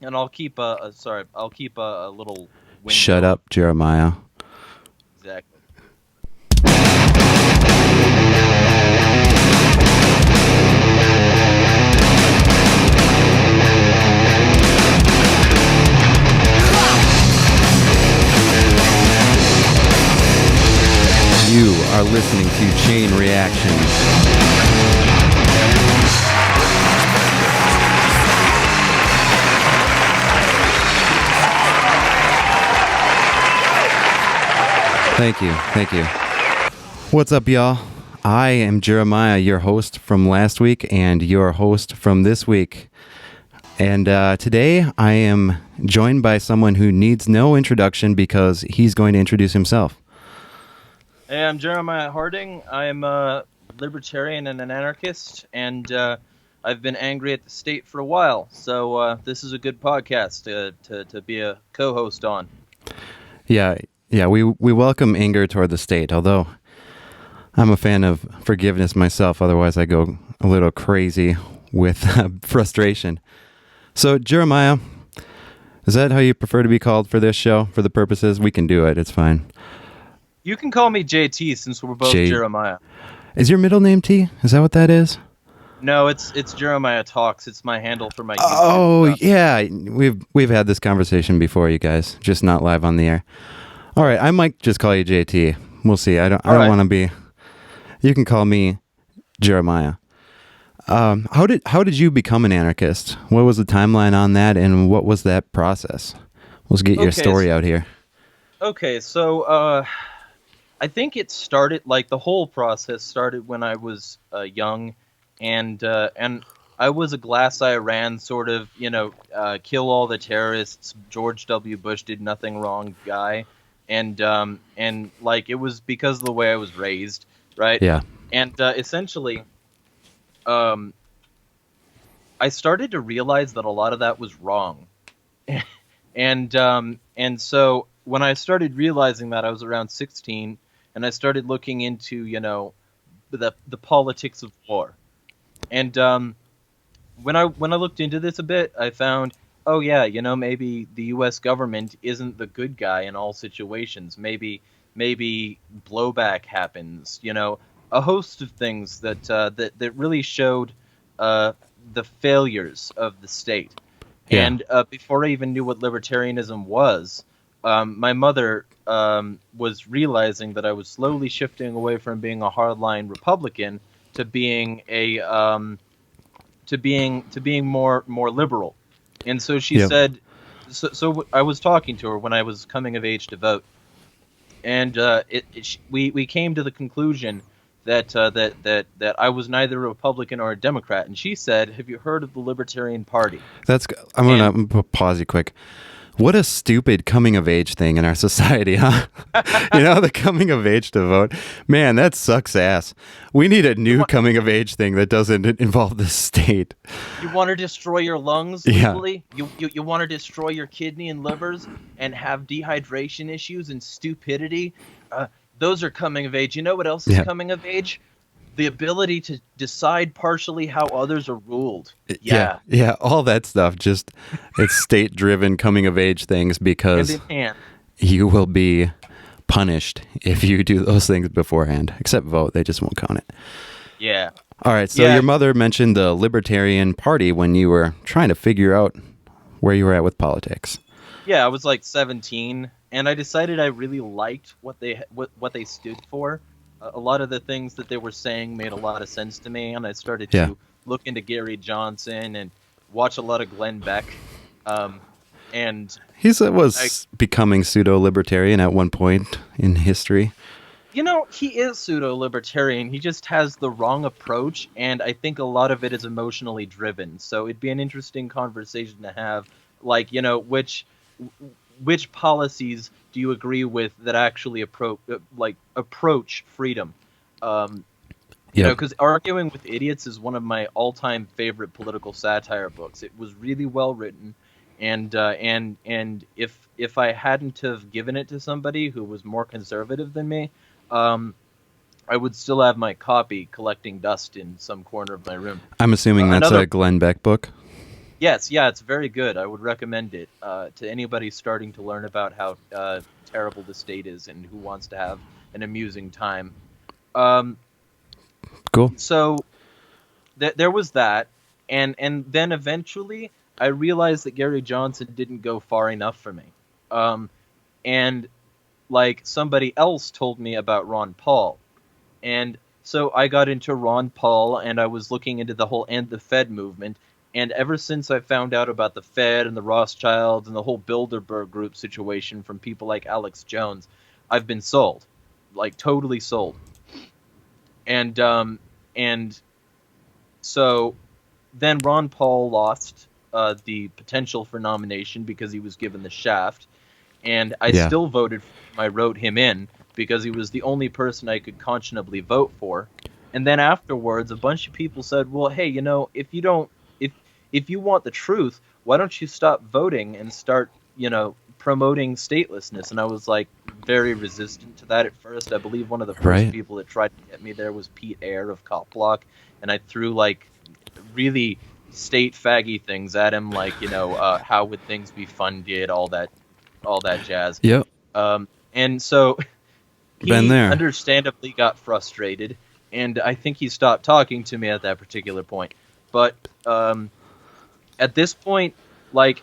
and I'll keep I'll keep a little Shut window. up, Jeremiah. Exactly. You are listening to Chain Reaction. Thank you. Thank you. What's up, y'all? I am Jeremiah, your host from last week and your host from this week. And today I am joined by someone who needs no introduction because he's going to introduce himself. Hey, I'm Jeremiah Harding. I'm a libertarian and an anarchist, and I've been angry at the state for a while. So this is a good podcast to be a co-host on. Yeah, we welcome anger toward the state, although I'm a fan of forgiveness myself. Otherwise, I go a little crazy with frustration. So, Jeremiah, is that how you prefer to be called for this show? For the purposes, we can do it. It's fine. You can call me JT since we're both Jeremiah. Is your middle name T? Is that what that is? No, it's Jeremiah Talks. It's my handle for my YouTube. Oh, yeah. We've had this conversation before, you guys. Just not live on the air. All right, I might just call you JT. We'll see. I don't want to be. You can call me Jeremiah. How did you become an anarchist? What was the timeline on that, and what was that process? Let's get your story out here. Okay, so I think it started, like, the whole process started when I was young, and I was a glass eye ran sort of, kill all the terrorists, George W. Bush did nothing wrong guy, and like, it was because of the way I was raised, right? Yeah. And essentially, I started to realize that a lot of that was wrong, and so when I started realizing that, I was around 16, and I started looking into, the politics of war. And when I looked into this a bit, I found, oh yeah, maybe the U.S. government isn't the good guy in all situations. Maybe blowback happens. A host of things that really showed the failures of the state. Yeah. And before I even knew what libertarianism was, my mother was realizing that I was slowly shifting away from being a hardline Republican to being a to being more liberal. And so she said, so I was talking to her when I was coming of age to vote, and we came to the conclusion that I was neither a Republican or a Democrat. And she said, "Have you heard of the Libertarian Party?" I'm gonna pause you quick. What a stupid coming of age thing in our society, huh? The coming of age to vote. Man, that sucks ass. We need a new coming of age thing that doesn't involve the state. You want to destroy your lungs legally? Yeah. You want to destroy your kidney and livers and have dehydration issues and stupidity? Those are coming of age. You know what else is coming of age? The ability to decide partially how others are ruled. Yeah, all that stuff. Just, it's state-driven coming of age things because you will be punished if you do those things beforehand. Except vote, they just won't count it. Yeah. All right, so your mother mentioned the Libertarian Party when you were trying to figure out where you were at with politics. Yeah, I was like 17, and I decided I really liked what they stood for. A lot of the things that they were saying made a lot of sense to me, and I started to look into Gary Johnson and watch a lot of Glenn Beck. And he was becoming pseudo-libertarian at one point in history. He is pseudo-libertarian. He just has the wrong approach, and I think a lot of it is emotionally driven. So it'd be an interesting conversation to have, like, which policies do you agree with that actually approach freedom? Because Arguing with Idiots is one of my all-time favorite political satire books. It was really well written, and if I hadn't have given it to somebody who was more conservative than me, I would still have my copy collecting dust in some corner of my room. I'm assuming that's a Glenn Beck book. Yes, yeah, it's very good. I would recommend it to anybody starting to learn about how terrible the state is and who wants to have an amusing time. Um, Cool. so there was that, and then eventually I realized that Gary Johnson didn't go far enough for me. Um, and like somebody else told me about Ron Paul, and so I got into Ron Paul, and I was looking into the whole End the Fed movement. And ever since I found out about the Fed and the Rothschilds and the whole Bilderberg group situation from people like Alex Jones, I've been sold, like totally sold. And so then Ron Paul lost the potential for nomination because he was given the shaft, and I Yeah. still voted for him. I wrote him in because he was the only person I could conscionably vote for. And then afterwards, a bunch of people said, "Well, hey, if you don't, if you want the truth, why don't you stop voting and start, promoting statelessness?" And I was like very resistant to that at first. I believe one of the first Right. people that tried to get me there was Pete Eyre of Cop Block, and I threw like really state faggy things at him, like how would things be funded, all that jazz. Yep. And so Been he there. understandably got frustrated, and I think he stopped talking to me at that particular point. But at this point, like,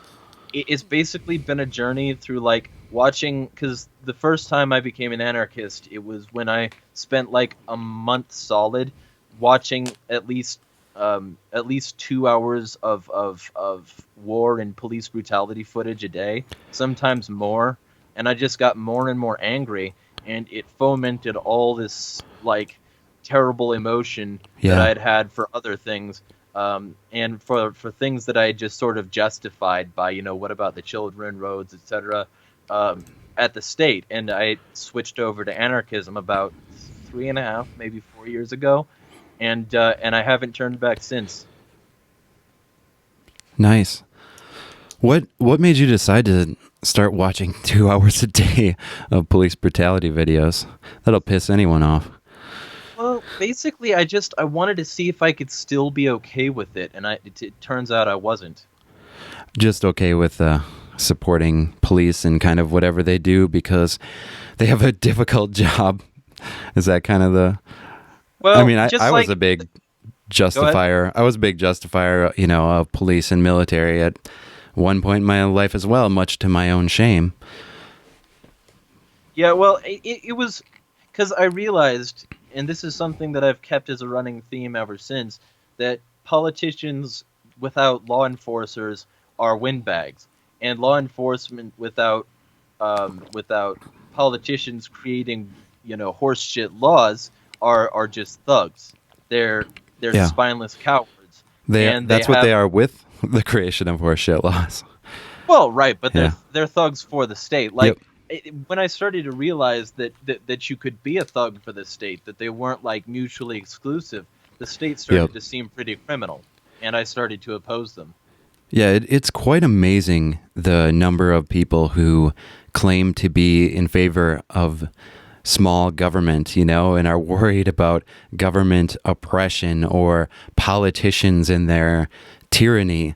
it's basically been a journey through like watching, because the first time I became an anarchist, it was when I spent like a month solid watching at least 2 hours of war and police brutality footage a day, sometimes more, and I just got more and more angry, and it fomented all this like terrible emotion that I Yeah. had for other things, and for things that I just sort of justified by, what about the children, roads, etc. At the state, and I switched over to anarchism about 3.5, maybe 4 years ago, and I haven't turned back since. Nice. What made you decide to start watching 2 hours a day of police brutality videos? That'll piss anyone off. Well, basically, I wanted to see if I could still be okay with it, and it turns out I wasn't. Just okay with supporting police and kind of whatever they do because they have a difficult job. Is that kind of the? I Well, mean, I just was a like, big go ahead. justifier. I was a big justifier, of police and military at one point in my life as well, much to my own shame. Yeah, well, it was because I realized, and this is something that I've kept as a running theme ever since, that politicians without law enforcers are windbags, and law enforcement without politicians creating, horseshit laws are just thugs. They're Yeah, spineless cowards, and they that's what they have. are with the creation of horseshit laws. Well, right, but they're Yeah. they're thugs for the state. Yep. Like, when I started to realize that you could be a thug for the state, that they weren't like mutually exclusive, the state Yep. started to seem pretty criminal, and I started to oppose them. Yeah, it's quite amazing the number of people who claim to be in favor of small government, and are worried about government oppression or politicians and their tyranny,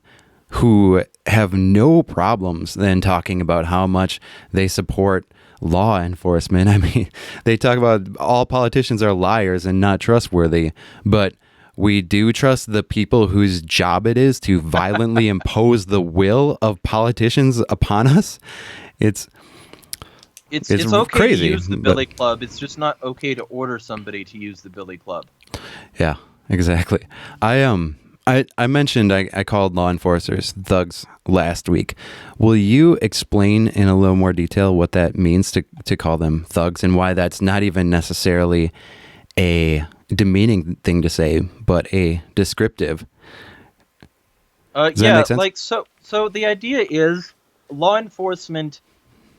who have no problems then talking about how much they support law enforcement. I mean, they talk about all politicians are liars and not trustworthy, but we do trust the people whose job it is to violently impose the will of politicians upon us. It's It's it's it's okay to crazy, use the but billy club. It's just not okay to order somebody to use the billy club. yeah, exactly. I mentioned I called law enforcers thugs last week. Will you explain in a little more detail what that means to call them thugs and why that's not even necessarily a demeaning thing to say, but a descriptive? Does that Yeah, make sense? like, so the idea is law enforcement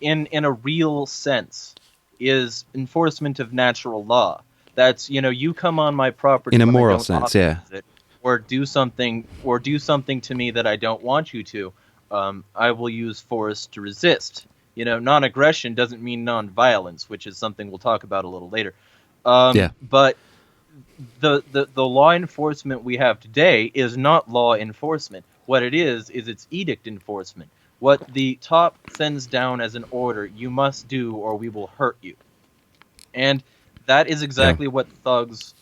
in a real sense is enforcement of natural law. That's, you come on my property In a when I moral don't sense, yeah. authorize it, or do something to me that I don't want you to. I will use force to resist. Non-aggression doesn't mean non-violence, which is something we'll talk about a little later. Yeah. But the law enforcement we have today is not law enforcement. What it is it's edict enforcement. What the top sends down as an order, you must do or we will hurt you. And that is Yeah. exactly what thugs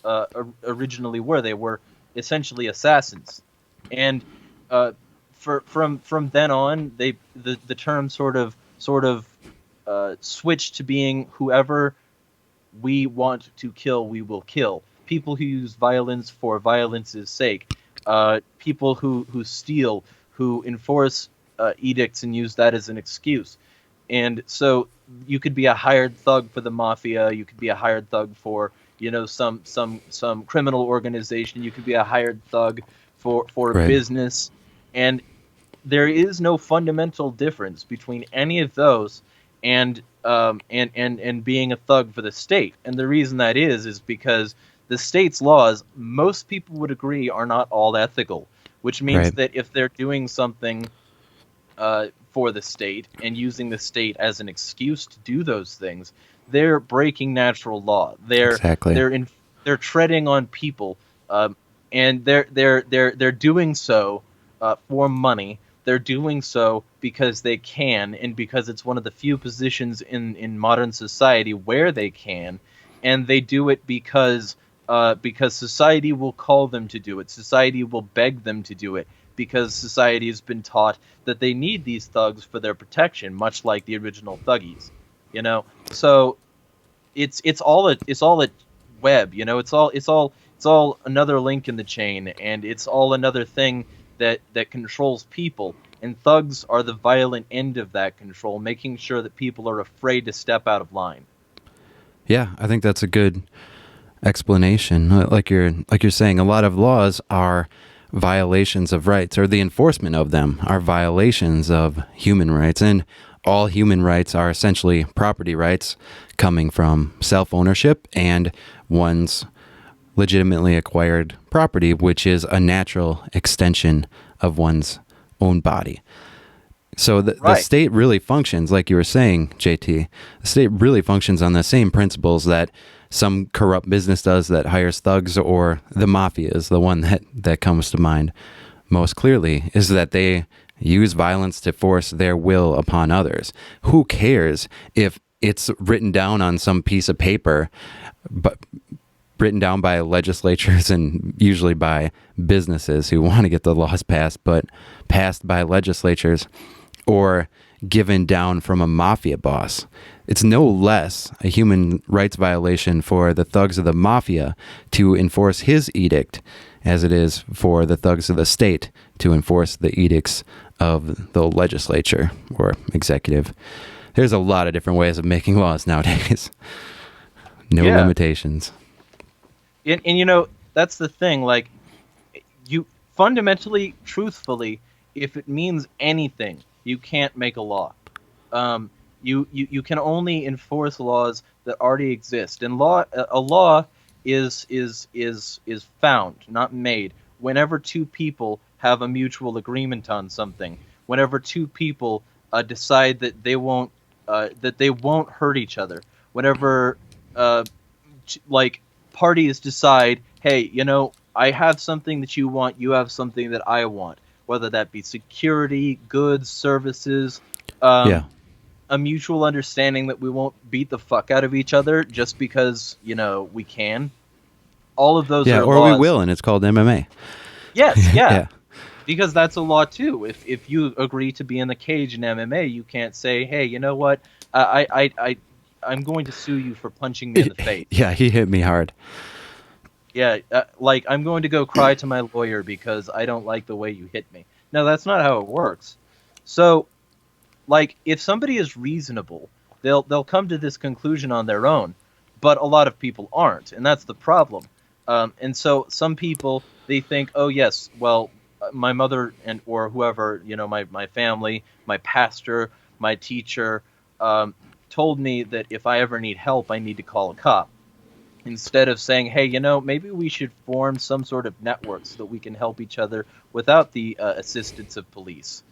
originally were. They were essentially assassins. And uh, from then on, the term sort of switched to being whoever we want to kill, we will kill. People who use violence for violence's sake, people who steal, who enforce edicts and use that as an excuse. And so you could be a hired thug for the mafia, you could be a hired thug for some criminal organization, you could be a hired thug for a Right. business, and there is no fundamental difference between any of those and being a thug for the state. And the reason that is because the state's laws, most people would agree, are not all ethical, which means Right. that if they're doing something for the state and using the state as an excuse to do those things, they're breaking natural law. Exactly. They're in, they're treading on people, and they're doing so for money. They're doing so because they can, and because it's one of the few positions in modern society where they can, and they do it because society will call them to do it. Society will beg them to do it because society has been taught that they need these thugs for their protection, much like the original thuggies. So it's all a web. It's all another link in the chain, and it's all another thing that controls people. And thugs are the violent end of that control, making sure that people are afraid to step out of line. Yeah, I think that's a good explanation. Like you're saying, a lot of laws are violations of rights, or the enforcement of them are violations of human rights, and all human rights are essentially property rights coming from self-ownership and one's legitimately acquired property, which is a natural extension of one's own body. So the Right. state really functions, like you were saying, JT. The state really functions on the same principles that some corrupt business does that hires thugs, or the mafia is the one that comes to mind most clearly, is that they use violence to force their will upon others. Who cares if it's written down on some piece of paper, but written down by legislatures and usually by businesses who want to get the laws passed, but passed by legislatures, or given down from a mafia boss. It's no less a human rights violation for the thugs of the mafia to enforce his edict as it is for the thugs of the state to enforce the edicts of the legislature or executive. There's a lot of different ways of making laws nowadays. No Yeah. limitations. And that's the thing. Like, you fundamentally, truthfully, if it means anything, you can't make a law. Um, you can only enforce laws that already exist, and a law is found, not made. Whenever two people have a mutual agreement on something, whenever two people decide that they won't hurt each other, whenever uh, like parties decide, hey, I have something that you want, you have something that I want, whether that be security, goods, services, Yeah. um, a mutual understanding that we won't beat the fuck out of each other just because, we can. All of those Yeah, are or we laws. will, and it's called MMA. Yes, yeah, Yeah. because that's a law too. If you agree to be in the cage in MMA, you can't say, hey, you know what? I'm going to sue you for punching me in the face. Yeah, he hit me hard. Yeah, like I'm going to go cry to my lawyer because I don't like the way you hit me. No, that's not how it works. So, like, if somebody is reasonable, they'll come to this conclusion on their own, but a lot of people aren't, and that's the problem. And so some people, they think, oh yes, well, my mother and or whoever, my family, my pastor, my teacher, um, told me that if I ever need help, I need to call a cop, instead of saying, hey, maybe we should form some sort of network so that we can help each other without the assistance of police.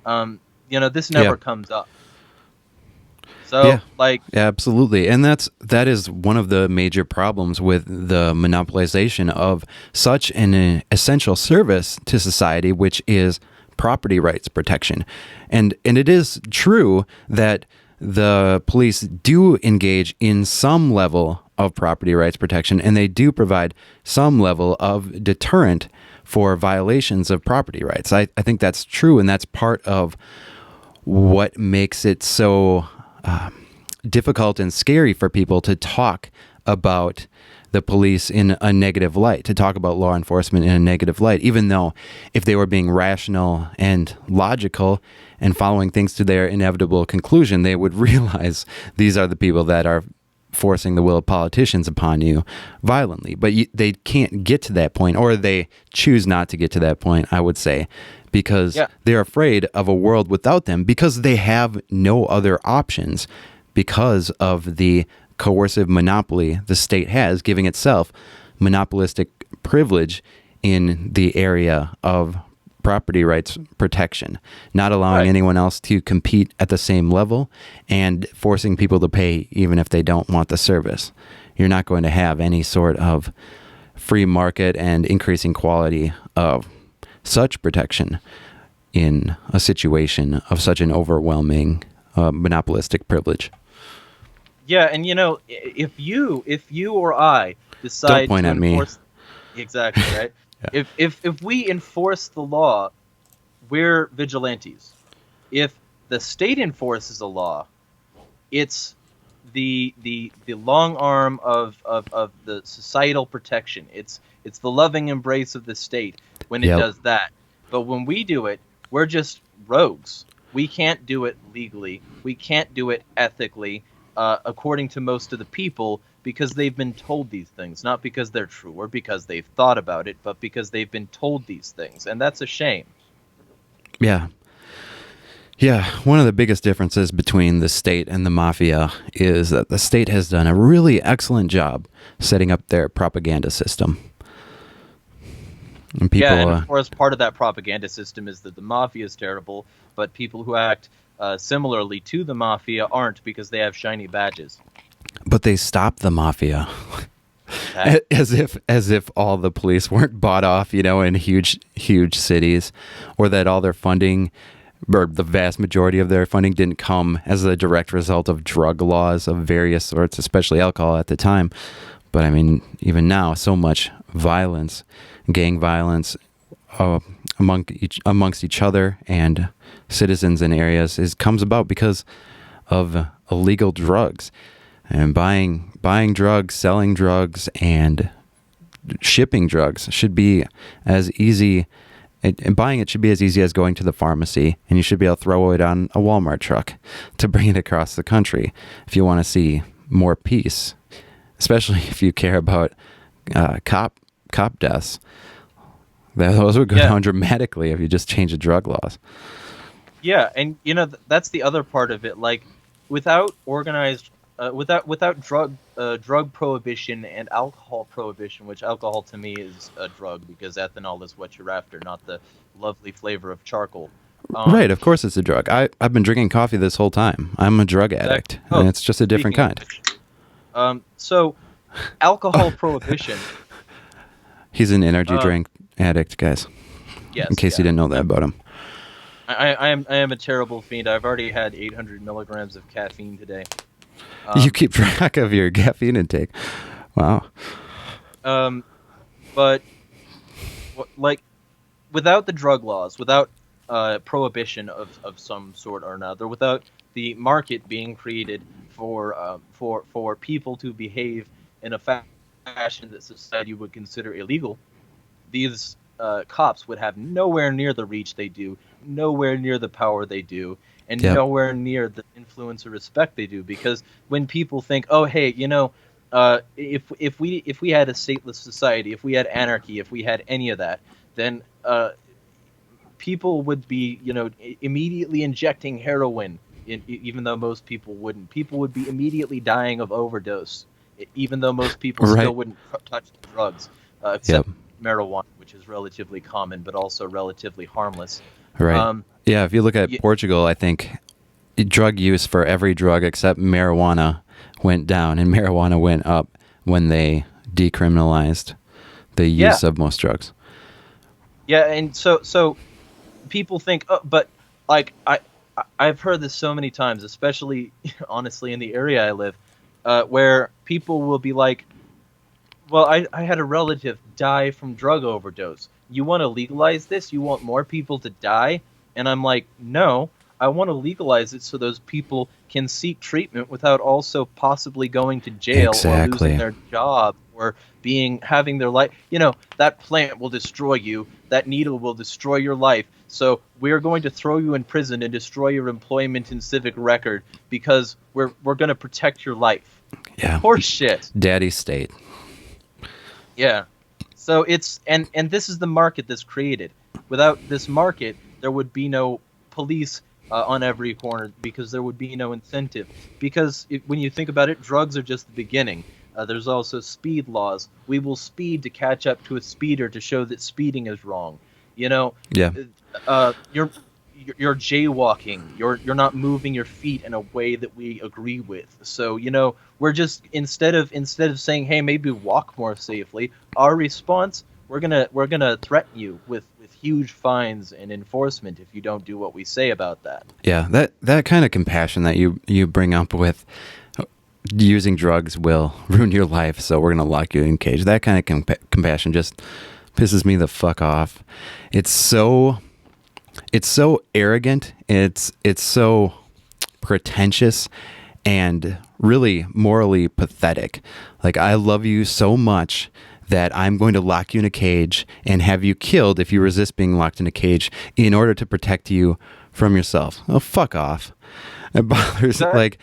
This Yeah. never comes up. Yeah. So, like, Yeah, absolutely. And that is one of the major problems with the monopolization of such an essential service to society, which is property rights protection. And it is true that the police do engage in some level of property rights protection, and they do provide some level of deterrent for violations of property rights. I think that's true, and that's part of what makes it so difficult and scary for people to talk about the police in a negative light, to talk about law enforcement in a negative light, even though if they were being rational and logical and following things to their inevitable conclusion, they would realize these are the people that are forcing the will of politicians upon you violently. But they can't get to that point, or they choose not to get to that point, I would say, because they're afraid of a world without them, because they have no other options because of the coercive monopoly the state has, giving itself monopolistic privilege in the area of property rights protection, not allowing anyone else to compete at the same level and forcing people to pay even if they don't want the service. You're not going to have any sort of free market and increasing quality of such protection in a situation of such an overwhelming monopolistic privilege. Yeah, and if you or I decide Don't point to at enforce, me. exactly right. Yeah. If we enforce the law, we're vigilantes. If the state enforces a law, it's the long arm of the societal protection. It's the loving embrace of the state when it does that. But when we do it, we're just rogues. We can't do it legally. We can't do it ethically. According to most of the people, because they've been told these things, not because they're true or because they've thought about it, but because they've been told these things. And that's a shame. Yeah. Yeah. One of the biggest differences between the state and the mafia is that the state has done a really excellent job setting up their propaganda system. And people, and of course, part of that propaganda system is that the mafia is terrible, but people who act similarly to the mafia aren't, because they have shiny badges. But they stopped the mafia. as if all the police weren't bought off, in huge cities, or that all their funding, or the vast majority of their funding, didn't come as a direct result of drug laws of various sorts, especially alcohol at the time. But I mean, even now, so much violence, gang violence amongst each other and citizens in areas comes about because of illegal drugs, and buying drugs, selling drugs, and shipping drugs should be as easy. And buying it should be as easy as going to the pharmacy, and you should be able to throw it on a Walmart truck to bring it across the country if you want to see more peace, especially if you care about cop deaths. Those would go down dramatically if you just change the drug laws. Yeah, and that's the other part of it. Like, without organized, without drug prohibition and alcohol prohibition, which alcohol to me is a drug because ethanol is what you're after, not the lovely flavor of charcoal. Right, of course it's a drug. I've been drinking coffee this whole time. I'm a drug addict, and it's just a different kind. So, alcohol prohibition. He's an energy drink addict, guys. Yes. In case you didn't know that about him. I am a terrible fiend. I've already had 800 milligrams of caffeine today. You keep track of your caffeine intake. Wow. But like, without the drug laws, without prohibition of some sort or another, without the market being created for people to behave in a fashion that society would consider illegal, these cops would have nowhere near the reach they do, nowhere near the power they do, and nowhere near the influence or respect they do. Because when people think, oh, hey, if we had a stateless society, if we had anarchy, if we had any of that, then people would be, immediately injecting heroin, even though most people wouldn't. People would be immediately dying of overdose, even though most people still wouldn't touch the drugs, except marijuana, which is relatively common but also relatively harmless. Right. If you look at Portugal, I think drug use for every drug except marijuana went down, and marijuana went up when they decriminalized the use of most drugs. Yeah, and so people think, oh, but like I've heard this so many times, especially honestly in the area I live, where people will be like, well, I had a relative die from drug overdose. You want to legalize this? You want more people to die? And I'm like, no, I want to legalize it so those people can seek treatment without also possibly going to jail or losing Exactly. their job or being having their life. That plant will destroy you. That needle will destroy your life. So we're going to throw you in prison and destroy your employment and civic record because we're going to protect your life. Yeah. Horse shit. Daddy state. Yeah. So and this is the market that's created. Without this market, there would be no police on every corner because there would be no incentive. Because when you think about it, drugs are just the beginning. There's also speed laws. We will speed to catch up to a speeder to show that speeding is wrong. You know, Yeah. You're jaywalking. You're not moving your feet in a way that we agree with. So we're just instead of saying, hey, maybe walk more safely, our response, we're gonna threaten you with huge fines and enforcement if you don't do what we say about that. Yeah, that kind of compassion that you bring up with using drugs will ruin your life, so we're gonna lock you in a cage. That kind of compassion just pisses me the fuck off. It's so arrogant. It's so pretentious and really morally pathetic. Like, I love you so much that I'm going to lock you in a cage and have you killed if you resist being locked in a cage in order to protect you from yourself. Oh, fuck off. It bothers. That Like,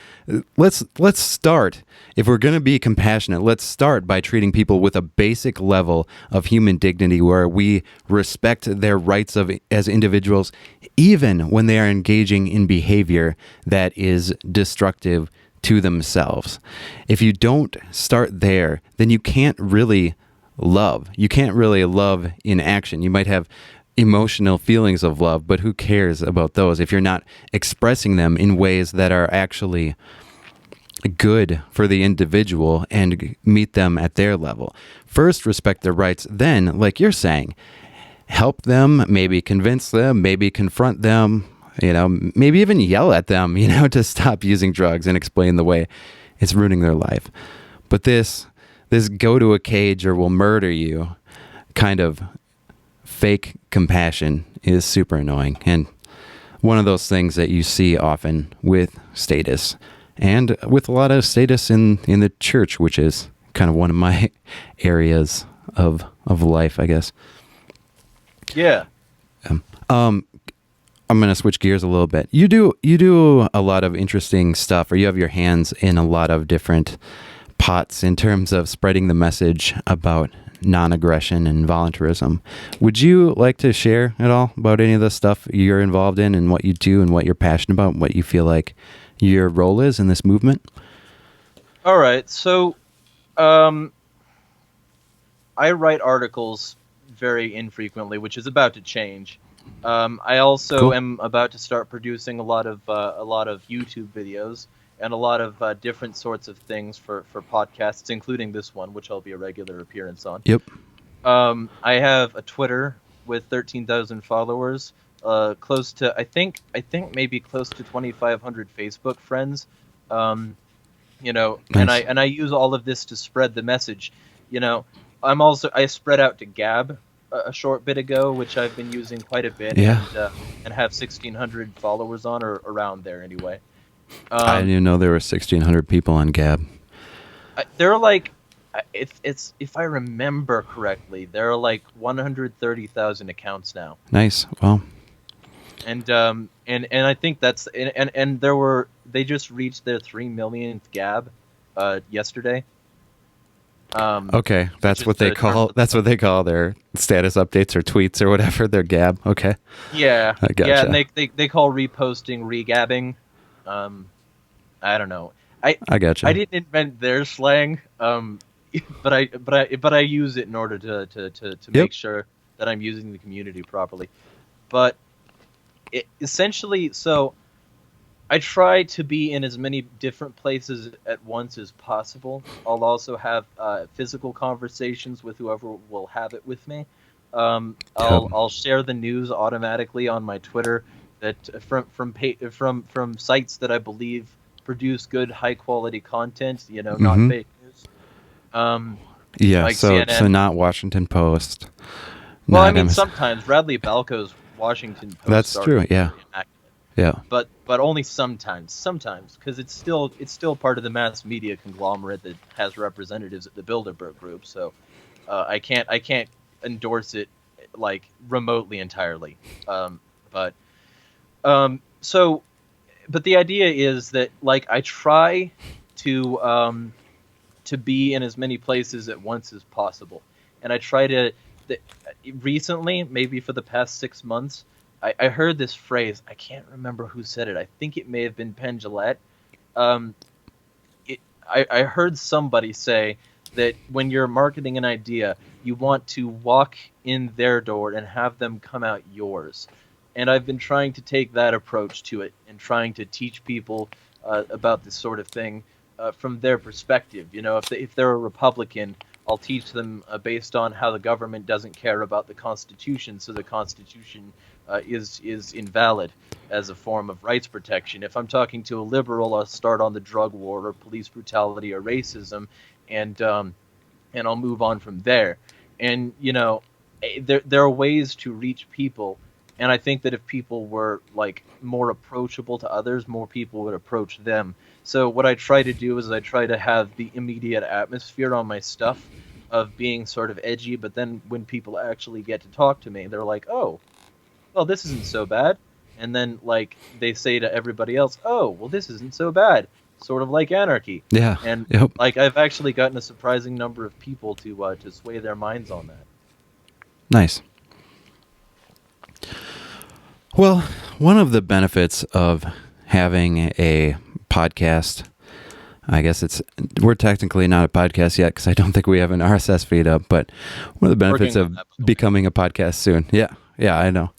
let's start. If we're going to be compassionate, let's start by treating people with a basic level of human dignity where we respect their rights as individuals, even when they are engaging in behavior that is destructive to themselves. If you don't start there, then you can't really love. You can't really love in action. You might have emotional feelings of love, but who cares about those if you're not expressing them in ways that are actually good for the individual and meet them at their level? First, respect their rights. Then, like you're saying, help them, maybe convince them, maybe confront them, maybe even yell at them, to stop using drugs and explain the way it's ruining their life. But this go to a cage or we'll murder you kind of fake compassion is super annoying, and one of those things that you see often with status and with a lot of status in the church, which is kind of one of my areas of life, I guess. Yeah. Um, I'm going to switch gears a little bit. You do a lot of interesting stuff, or you have your hands in a lot of different pots in terms of spreading the message about non-aggression and voluntarism. Would you like to share at all about any of the stuff you're involved in and what you do and what you're passionate about and what you feel like your role is in this movement? All right. So, um, I write articles very infrequently, which is about to change. I also Cool. am about to start producing a lot of YouTube videos and a lot of different sorts of things for podcasts, including this one, which I'll be a regular appearance on. Yep. I have a Twitter with 13,000 followers, close to I think maybe close to 2,500 Facebook friends. Um, and I Nice. and I use all of this to spread the message. You know, I spread out to Gab a short bit ago, which I've been using quite a bit, Yeah. and have 1,600 followers on, or around there anyway. I didn't Um, even know there were 1,600 people on Gab. there are like, if I remember correctly, there are like 130,000 accounts now, Nice. Well, and I think and they just reached their 3 millionth Gab, yesterday. okay. Which That's is what they the term call for that's what they call their status updates or tweets or whatever, their Gab. Okay. Yeah, I yeah, and gotcha. they call reposting regabbing. Um, I don't know. I I I gotcha. didn't invent their slang. But I use it in order to Yep. make sure that I'm using the community properly. But essentially, so I try to be in as many different places at once as possible. I'll also have physical conversations with whoever will have it with me. Yep. I'll share the news automatically on my Twitter that from sites that I believe produce good high quality content. Not Mm-hmm. fake news. Um, Yeah. like So CNN. not Washington Post, Well, I not mean, MS. sometimes Radley Balco's Washington Post That's are true. Yeah. very accurate, Yeah. but only sometimes, because it's still part of the mass media conglomerate that has representatives at the Bilderberg Group. So I can't endorse it like remotely entirely. Um, but so but the idea is that like I try to be in as many places at once as possible. And I try to. The, Recently, maybe for the past 6 months, I heard this phrase. I can't remember who said it. I think it may have been Penn Jillette. Um, I heard somebody say that when you're marketing an idea, you want to walk in their door and have them come out yours. And I've been trying to take that approach to it and trying to teach people about this sort of thing from their perspective. If they're a Republican, I'll teach them based on how the government doesn't care about the Constitution, so the Constitution is invalid as a form of rights protection. If I'm talking to a liberal, I'll start on the drug war or police brutality or racism, and I'll move on from there. And there are ways to reach people, and I think that if people were like more approachable to others, more people would approach them. So what I try to do is I try to have the immediate atmosphere on my stuff of being sort of edgy, but then when people actually get to talk to me, they're like, "Oh, well, this isn't so bad." And then like they say to everybody else, "Oh, well, this isn't so bad." Sort of like anarchy. Yeah. And Yep. like I've actually gotten a surprising number of people to sway their minds on that. Nice. Well, one of the benefits of having a podcast, I guess we're technically not a podcast yet because I don't think we have an RSS feed up, but one of the benefits Working on of that, by the way. becoming a podcast soon, yeah, I know,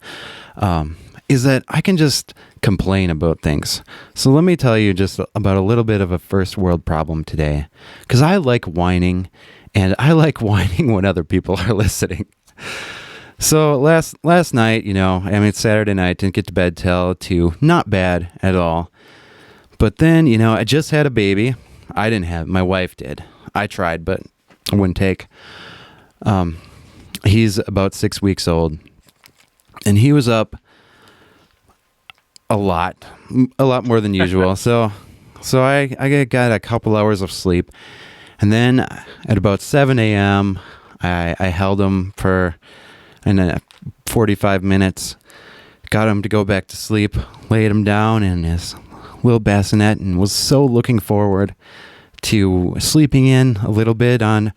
is that I can just complain about things. So let me tell you just about a little bit of a first world problem today, because I like whining, and I like whining when other people are listening. So last night, I mean, it's Saturday night, didn't get to bed till 2, not bad at all. But then, I just had a baby. I didn't have, my wife did. I tried, but it wouldn't take. He's about 6 weeks old, and he was up a lot more than usual. So I got a couple hours of sleep, and then at about 7 a.m., I held him for 45 minutes, got him to go back to sleep, laid him down in his little bassinet, and was so looking forward to sleeping in a little bit on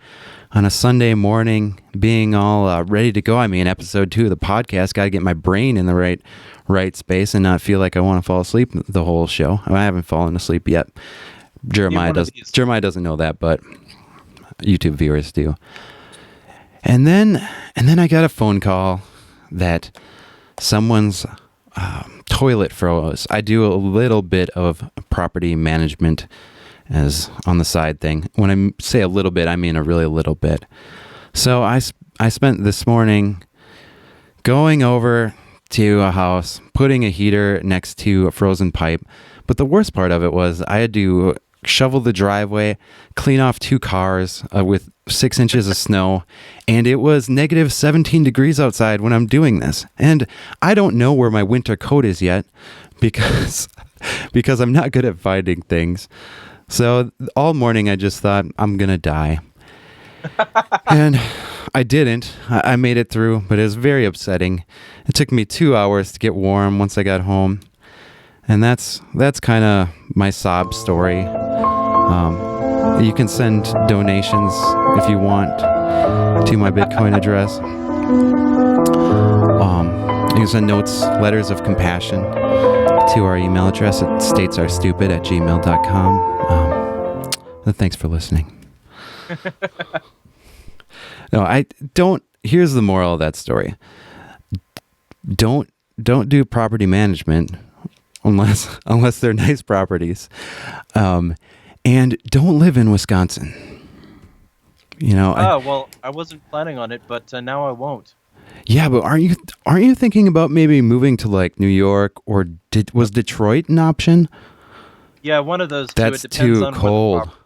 a Sunday morning, being all ready to go. I mean, episode 2 of the podcast, got to get my brain in the right space and not feel like I want to fall asleep the whole show. I haven't fallen asleep yet. Get one of these. Jeremiah doesn't know that, but YouTube viewers do. And then I got a phone call that someone's toilet froze. I do a little bit of property management as on the side thing. When I say a little bit, I mean a really little bit. So I spent this morning going over to a house, putting a heater next to a frozen pipe. But the worst part of it was I had to shovel the driveway, clean off 2 cars with 6 inches of snow, and it was negative 17 degrees outside when I'm doing this. And I don't know where my winter coat is yet because I'm not good at finding things. So all morning I just thought I'm going to die. And I didn't. I made it through, but it was very upsetting. It took me 2 hours to get warm once I got home. And that's kind of my sob story. You can send donations if you want to my Bitcoin address. You can send notes, letters of compassion to our email address at statesaresstupid@gmail.com. Thanks for listening. No, I don't. Here's the moral of that story. Don't do property management unless they're nice properties, and don't live in Wisconsin. Well, I wasn't planning on it, but now I won't. Yeah, but aren't you thinking about maybe moving to like New York, or was Detroit an option? Yeah, one of those two. It That's depends too on where the cold. property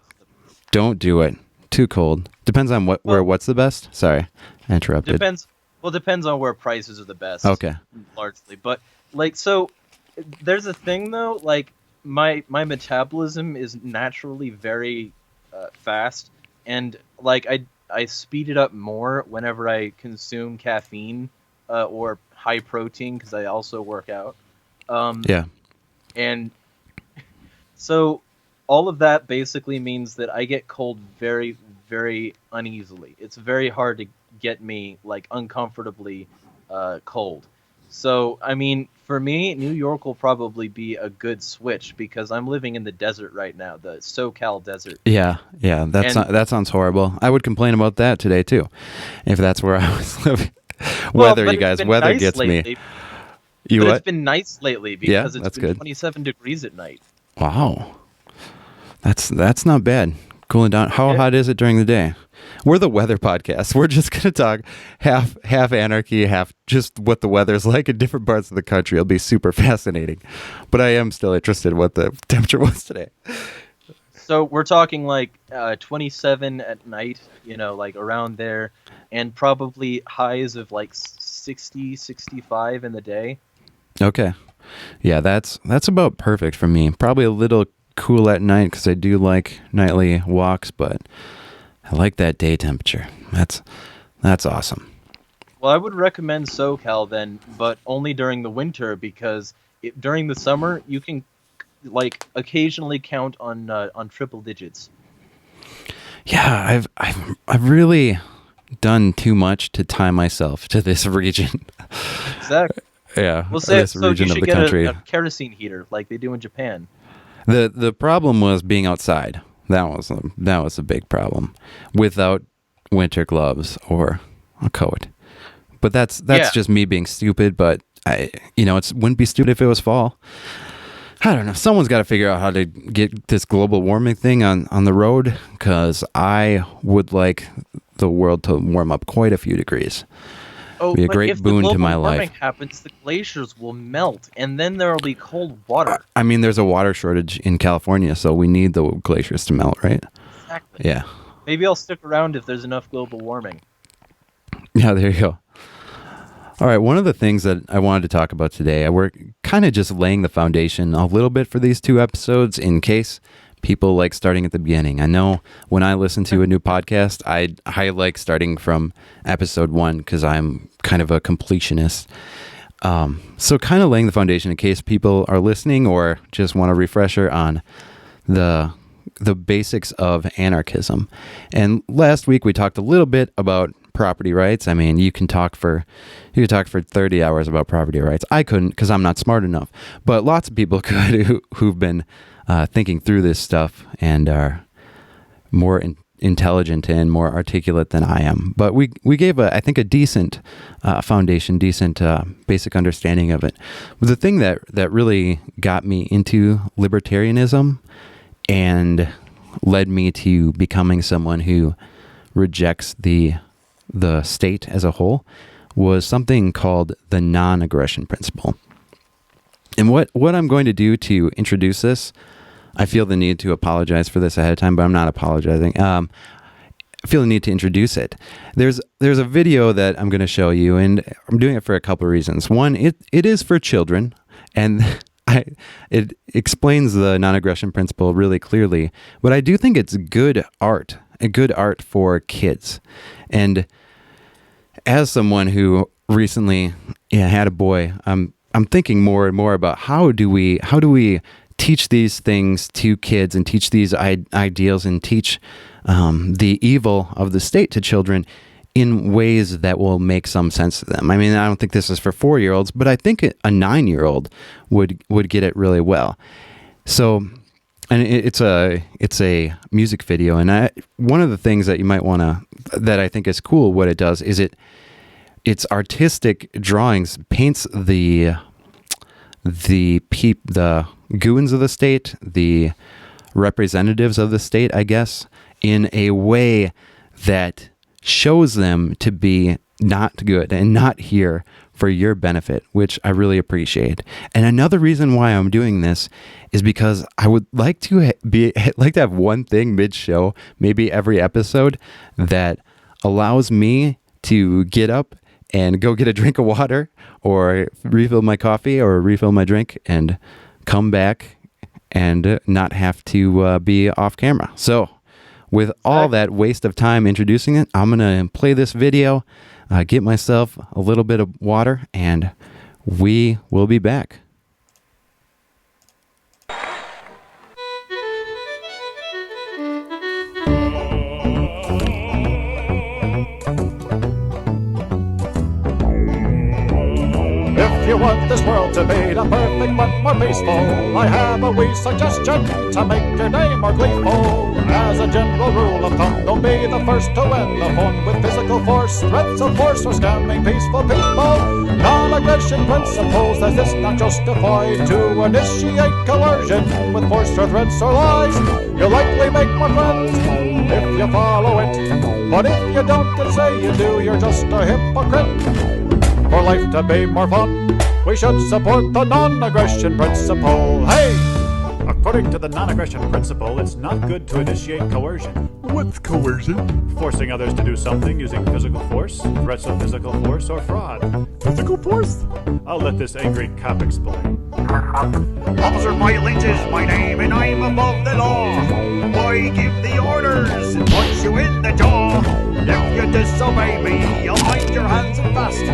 is. Don't do it. Too cold. Depends on Well, what's the best. Sorry, I interrupted. depends. Well, depends on where prices are the best, Okay. largely. But like, so there's a thing though. Like, my metabolism is naturally very fast, and like I speed it up more whenever I consume caffeine or high protein because I also work out. Um, Yeah. and so all of that basically means that I get cold very, very uneasily. It's very hard to get me like uncomfortably cold. So, I mean, for me, New York will probably be a good switch because I'm living in the desert right now, the SoCal desert. Yeah. Yeah. And That sounds horrible. I would complain about that today too, if that's where I was living. well, Weather, but you it's guys. been Weather nice gets me. lately. You But it's what? been nice lately Yeah, because it's that's been good. 27 degrees at night. Wow. That's not bad. Cooling down. How Yeah. hot is it during the day? We're the weather podcast. We're just gonna talk half anarchy, half just what the weather's like in different parts of the country. It'll be super fascinating. But I am still interested in what the temperature was today. So we're talking like 27 at night, like around there, and probably highs of like 60, 65 in the day. Okay. Yeah, that's about perfect for me. Probably a little cool at night because I do like nightly walks, but I like that day temperature. That's awesome. Well, I would recommend SoCal then, but only during the winter because during the summer you can like occasionally count on triple digits. Yeah, I've really done too much to tie myself to this region. Exactly. Yeah, Well, say this so you region of should the get country. a kerosene heater like they do in Japan. The problem was being outside. That was a big problem without winter gloves or a coat. But that's Yeah. just me being stupid. But it wouldn't be stupid if it was fall. I don't know. Someone's got to figure out how to get this global warming thing on the road because I would like the world to warm up quite a few degrees. Oh, Be a but great if the boon to global my warming life. happens, the glaciers will melt, and then there will be cold water. I mean, there's a water shortage in California, so we need the glaciers to melt, right? Exactly. Yeah. Maybe I'll stick around if there's enough global warming. Yeah, there you go. All right, one of the things that I wanted to talk about today, we're kind of just laying the foundation a little bit for these two episodes in case people like starting at the beginning. I know when I listen to a new podcast, I like starting from episode 1 because I'm kind of a completionist. So kind of laying the foundation in case people are listening or just want a refresher on the basics of anarchism. And last week we talked a little bit about property rights. I mean, you could talk for 30 hours about property rights. I couldn't because I'm not smart enough. But lots of people could who've been thinking through this stuff and are more intelligent and more articulate than I am. But we gave I think a decent foundation, decent basic understanding of it. But the thing that really got me into libertarianism and led me to becoming someone who rejects the state as a whole was something called the non-aggression principle. And what I'm going to do to introduce this, I feel the need to apologize for this ahead of time, but I'm not apologizing. I feel the need to introduce it. There's a video that I'm going to show you, and I'm doing it for a couple of reasons. One, it is for children, and it explains the non-aggression principle really clearly, but I do think it's good art for kids. And as someone who recently had a boy, I'm thinking more and more about how do we teach these things to kids and teach these ideals and teach the evil of the state to children in ways that will make some sense to them. I mean, I don't think this is for 4-year-olds, but I think a 9-year-old would get it really well. So, and it's a music video, and one of the things that you might want to, that I think is cool, what it does is it's artistic drawings, paints the goons of the state, the representatives of the state, I guess, in a way that shows them to be not good and not here for your benefit, which I really appreciate. And another reason why I'm doing this is because I would like to have one thing mid-show, maybe every episode, that allows me to get up and go get a drink of water or refill my coffee or refill my drink and come back and not have to be off camera. So with all that waste of time introducing it, I'm going to play this video, get myself a little bit of water, and we will be back. If you want this world to be the perfect but more peaceful, I have a wee suggestion to make your day more gleeful. As a general rule of thumb, don't be the first to end the fun with physical force, threats of force, or scamming peaceful people. Non-aggression principles, as this not justified to initiate coercion with force or threats or lies. You'll likely make more friends if you follow it, but if you don't and say you do, you're just a hypocrite. For life to be more fun, we should support the non-aggression principle. Hey! According to the non-aggression principle, it's not good to initiate coercion. What's coercion? Forcing others to do something using physical force, threats of physical force, or fraud. Physical force? I'll let this angry cop explain. Officer Violence is my name and I'm above the law. I give the orders and punch you in the jaw. If you disobey me, I'll bind your hands and fast,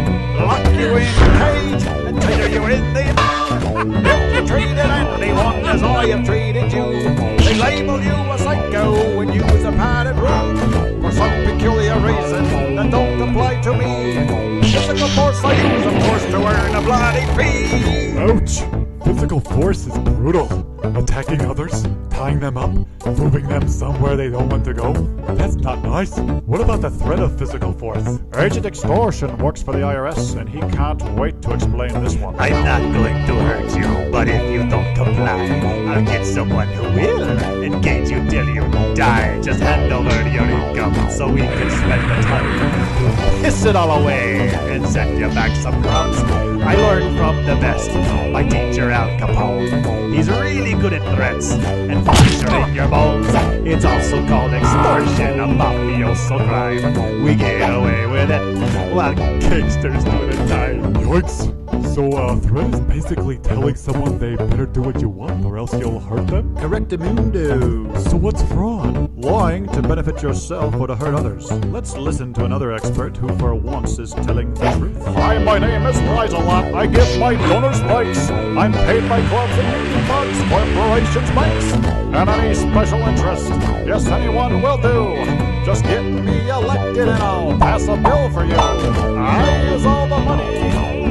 lock you in a cage and tether you in the... If you treated anyone as I have treated you, they label you a psycho and use a padded room for some peculiar reason that don't apply to me. Physical force I use, of course, to earn a bloody fee. Ouch! Physical force is brutal. Attacking others, tying them up, moving them somewhere they don't want to go. That's not nice. What about the threat of physical force? Agent Extortion works for the IRS, and he can't wait to explain this one. I'm not going to hurt you, but if you don't comply, I'll get someone who will engage you till you die. Just hand over your income so we can spend the time. Piss it all away and set you back some crumbs. I learned from the best, my teacher Al Capone. He's really good at threats and puncturing your bones. It's also called extortion, a mafioso crime. We get away with it while gangsters do the time. Yikes! So a threat is basically telling someone they better do what you want or else you'll hurt them? Correctamundo. So what's fraud? Lying to benefit yourself or to hurt others. Let's listen to another expert who for once is telling the truth. Hi, my name is Lizelot. I give my donors spikes. I'm paid by clubs and meeting bugs, corporations, banks, and any special interest. Yes, anyone will do. Just get me elected and I'll pass a bill for you. I use all the money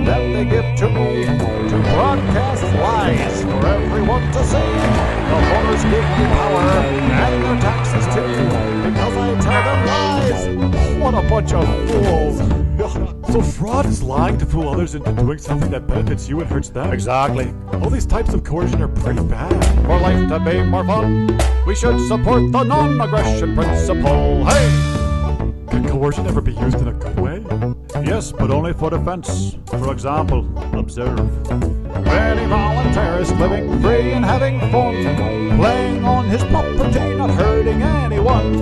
that they give to me to broadcast lies for everyone to see. The voters give me power and their taxes too, because I tell them lies. What a bunch of fools. So fraud is lying to fool others into doing something that benefits you and hurts them? Exactly. All these types of coercion are pretty bad. For life to be more fun, we should support the non-aggression principle. Hey! Can coercion ever be used in a good way? Yes, but only for defense. For example, observe. Any voluntarist living free and having fun, playing on his property, not hurting anyone.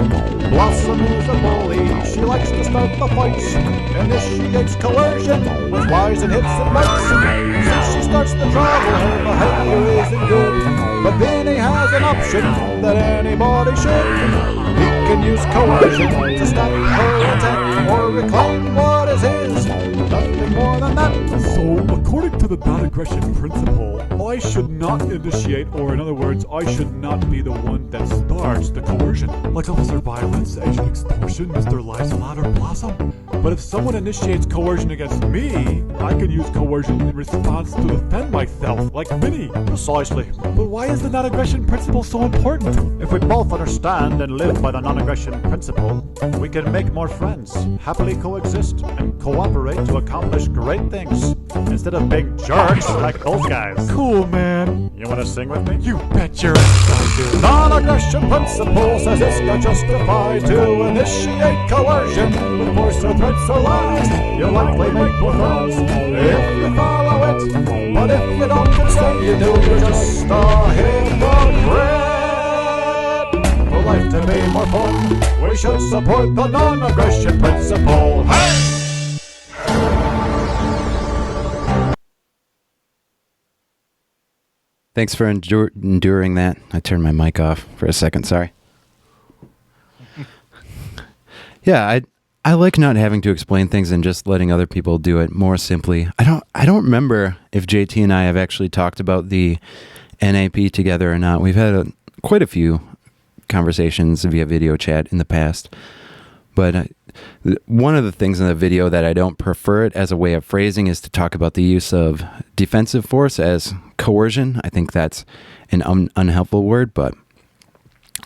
Blossom is a bully, she likes to start the fights, initiates coercion with lies and hits and bites. Since she starts the trouble, her behavior isn't good, but Vinny has an option that anybody should. He can use coercion to stop her attack or reclaim what is his. Nothing more than that. So, according to the non-aggression principle, I should not initiate, or in other words, I should not be the one that starts the coercion. Like Officer Violence, Agent Extortion, Mr. Lizelot, or Blossom. But if someone initiates coercion against me, I can use coercion in response to defend myself, like Vinny. Precisely. But why is the non-aggression principle so important? If we both understand and live by the non-aggression principle, we can make more friends, happily coexist, and cooperate to accomplish great things. instead of being jerks like those guys. Cool, man. You want to sing with me? You bet your ass I do. Non-aggression principle says it's not justified to initiate coercion with force or threats or lies. You'll likely make more friends if you follow it, but if you don't and say you do, you're just a hypocrite. For life to be more fun, we should support the non-aggression principle. Hey! Thanks for enduring that. I turned my mic off for a second. Sorry. Yeah, I like not having to explain things and just letting other people do it more simply. I don't remember if JT and I have actually talked about the NAP together or not. We've had quite a few conversations via video chat in the past, but one of the things in the video that I don't prefer it as a way of phrasing is to talk about the use of defensive force as coercion. I think that's an unhelpful word, but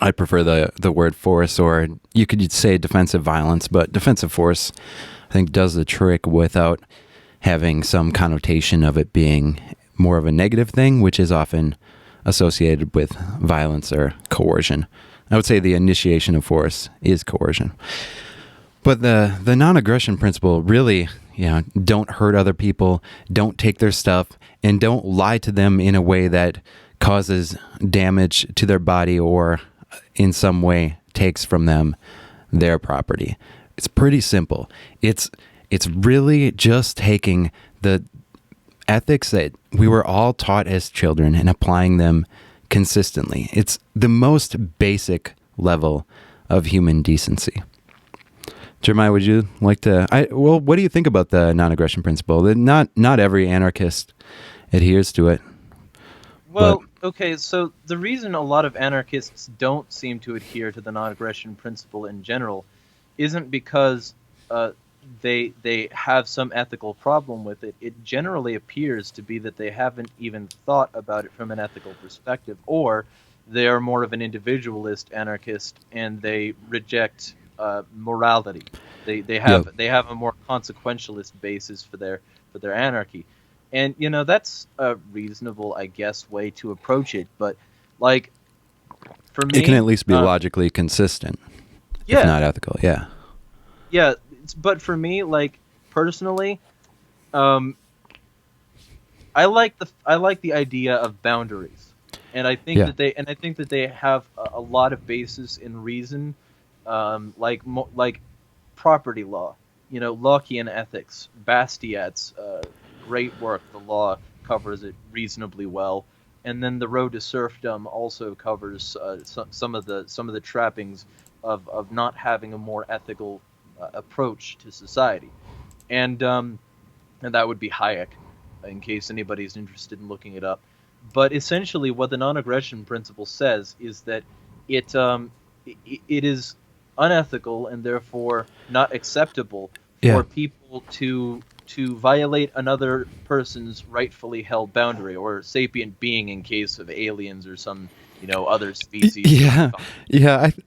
I prefer the word force, or you could say defensive violence, but defensive force I think does the trick without having some connotation of it being more of a negative thing, which is often associated with violence or coercion. I would say the initiation of force is coercion. But the non-aggression principle really, don't hurt other people, don't take their stuff, and don't lie to them in a way that causes damage to their body or in some way takes from them their property. It's pretty simple. It's really just taking the ethics that we were all taught as children and applying them consistently. It's the most basic level of human decency. Jeremiah, would you like to? What do you think about the non-aggression principle? Not every anarchist adheres to it. Well, okay, so the reason a lot of anarchists don't seem to adhere to the non-aggression principle in general isn't because they have some ethical problem with it. It generally appears to be that they haven't even thought about it from an ethical perspective, or they are more of an individualist anarchist and they reject morality. They have a more consequentialist basis for their anarchy. And that's a reasonable, I guess, way to approach it, but like for me, it can at least be logically consistent. Yeah. If not ethical, yeah. Yeah, but for me, like personally, I like the idea of boundaries, and I think that they have a lot of basis in reason, like property law, Lockean ethics, Bastiat's great work. The law covers it reasonably well, and then the road to serfdom also covers some of the trappings of not having a more ethical approach to society, and that would be Hayek, in case anybody's interested in looking it up. But essentially, what the non-aggression principle says is that it is unethical and therefore not acceptable for people to violate another person's rightfully held boundary, or sapient being in case of aliens or some other species. Yeah.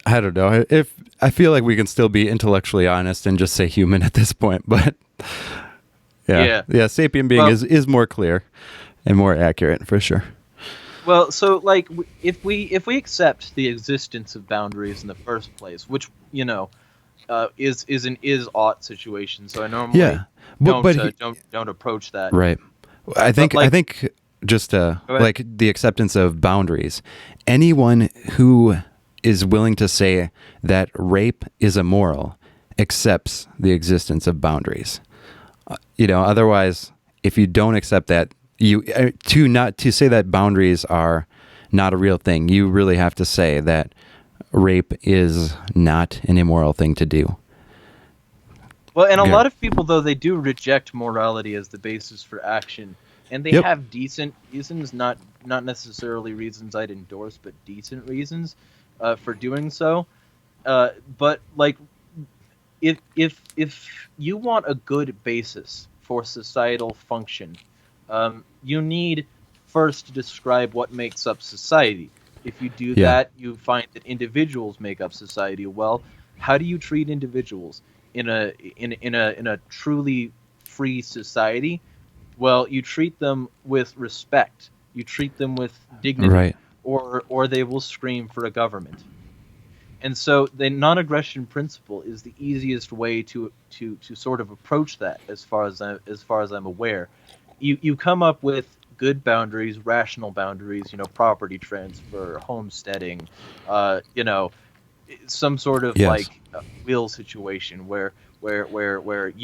I don't know. If I feel like we can still be intellectually honest and just say human at this point, but yeah, sapient being is more clear and more accurate for sure. Well, so like if we accept the existence of boundaries in the first place, which is an is-ought situation, so I normally don't approach that. Right. I think just like the acceptance of boundaries. Anyone who is willing to say that rape is immoral accepts the existence of boundaries. Otherwise, if you don't accept that, to say that boundaries are not a real thing, you really have to say that rape is not an immoral thing to do. Well, and a lot of people, though, they do reject morality as the basis for action, and they have decent reasons, not necessarily reasons I'd endorse, but decent reasons for doing so. But like, if you want a good basis for societal function, you need first to describe what makes up society. If you do that, you find that individuals make up society. Well, how do you treat individuals in a truly free society? well, you treat them with respect. You treat them with dignity, Right. or they will scream for a government. And so the non-aggression principle is the easiest way to sort of approach that, as far as I'm aware. You come up with good boundaries, rational boundaries, property transfer, homesteading, you know, some sort of Yes. like will situation where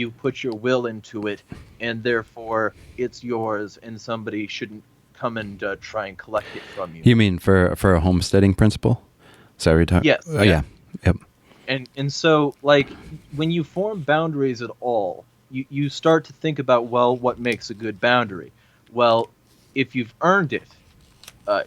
you put your will into it, and therefore it's yours, and somebody shouldn't come and try and collect it from you. You mean for a homesteading principle? Is that what you're talking? Yes, Oh, yes. yeah. Yep. And so, like, when you form boundaries at all, you start to think about, well, what makes a good boundary? Well, if you've earned it,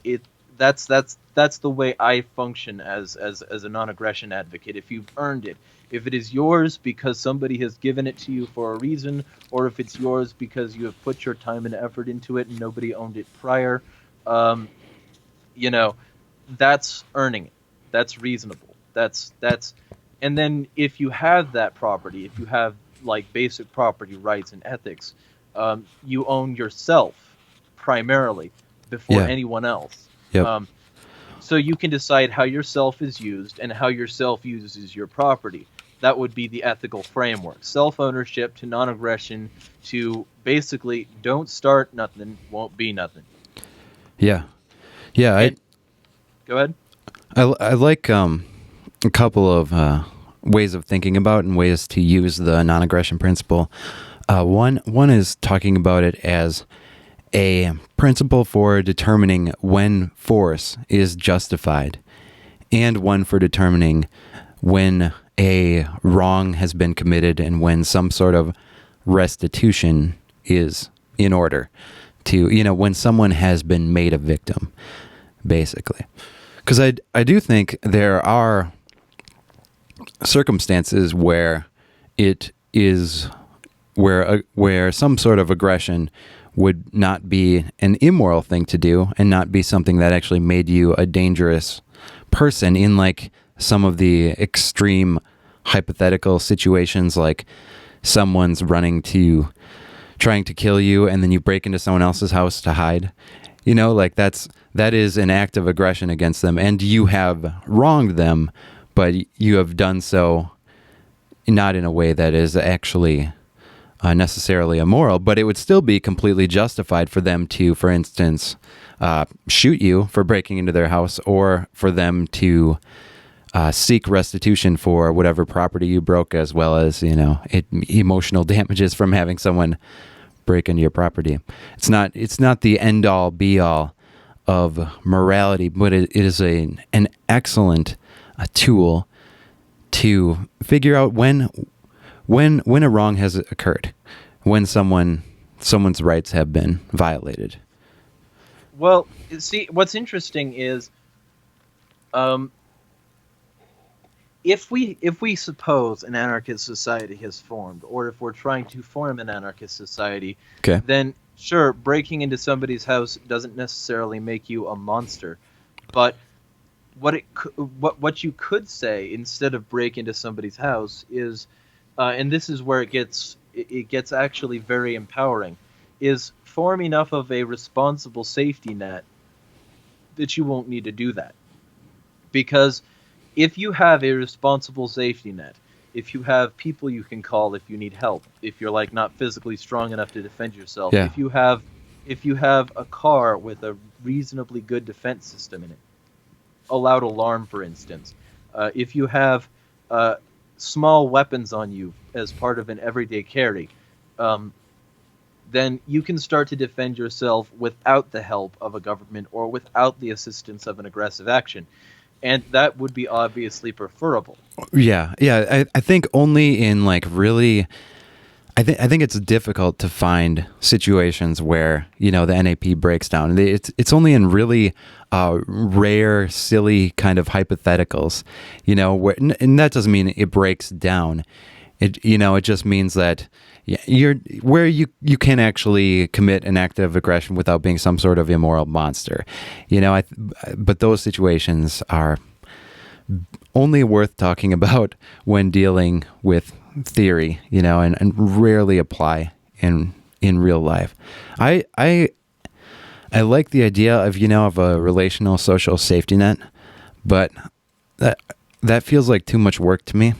it that's the way I function as a non-aggression advocate. If you've earned it, if it is yours because somebody has given it to you for a reason, or if it's yours because you have put your time and effort into it and nobody owned it prior, um, you know, that's earning it. That's reasonable. That's and then if you have that property, if you have like basic property rights and ethics, you own yourself primarily before Yeah. anyone else. Yep. So you can decide how yourself is used and how yourself uses your property. That would be the ethical framework. Self-ownership to non-aggression to basically don't start nothing, won't be nothing. Yeah. Yeah. And, go ahead. I like a couple of ways of thinking about and ways to use the non-aggression principle. One is talking about it as a principle for determining when force is justified, and one for determining when a wrong has been committed and when some sort of restitution is in order to, when someone has been made a victim, basically. Because I do think there are circumstances where it is where some sort of aggression would not be an immoral thing to do and not be something that actually made you a dangerous person in like some of the extreme hypothetical situations, like someone's trying to kill you and then you break into someone else's house to hide. Like that is an act of aggression against them, and you have wronged them, but you have done so not in a way that is actually necessarily immoral, but it would still be completely justified for them to, for instance, shoot you for breaking into their house, or for them to seek restitution for whatever property you broke, as well as, emotional damages from having someone break into your property. It's not the end all be all of morality, but it is an excellent tool to figure out when a wrong has occurred, when someone's rights have been violated. Well, see, what's interesting is, if we suppose an anarchist society has formed, or if we're trying to form an anarchist society, Okay. then sure, breaking into somebody's house doesn't necessarily make you a monster, but what you could say instead of break into somebody's house is, and this is where it gets actually very empowering, is form enough of a responsible safety net that you won't need to do that. Because if you have a responsible safety net, if you have people you can call if you need help, if you're like not physically strong enough to defend yourself, Yeah. if you have a car with a reasonably good defense system in it, a loud alarm, for instance, if you have small weapons on you as part of an everyday carry, then you can start to defend yourself without the help of a government or without the assistance of an aggressive action. And that would be obviously preferable. Yeah. I think only in like really, I think it's difficult to find situations where the NAP breaks down. It's only in really rare, silly kind of hypotheticals, where, and that doesn't mean it breaks down. It just means that you're where you can actually commit an act of aggression without being some sort of immoral monster. But those situations are only worth talking about when dealing with theory, and rarely apply in in real life. I like the idea of, of a relational social safety net, but that feels like too much work to me.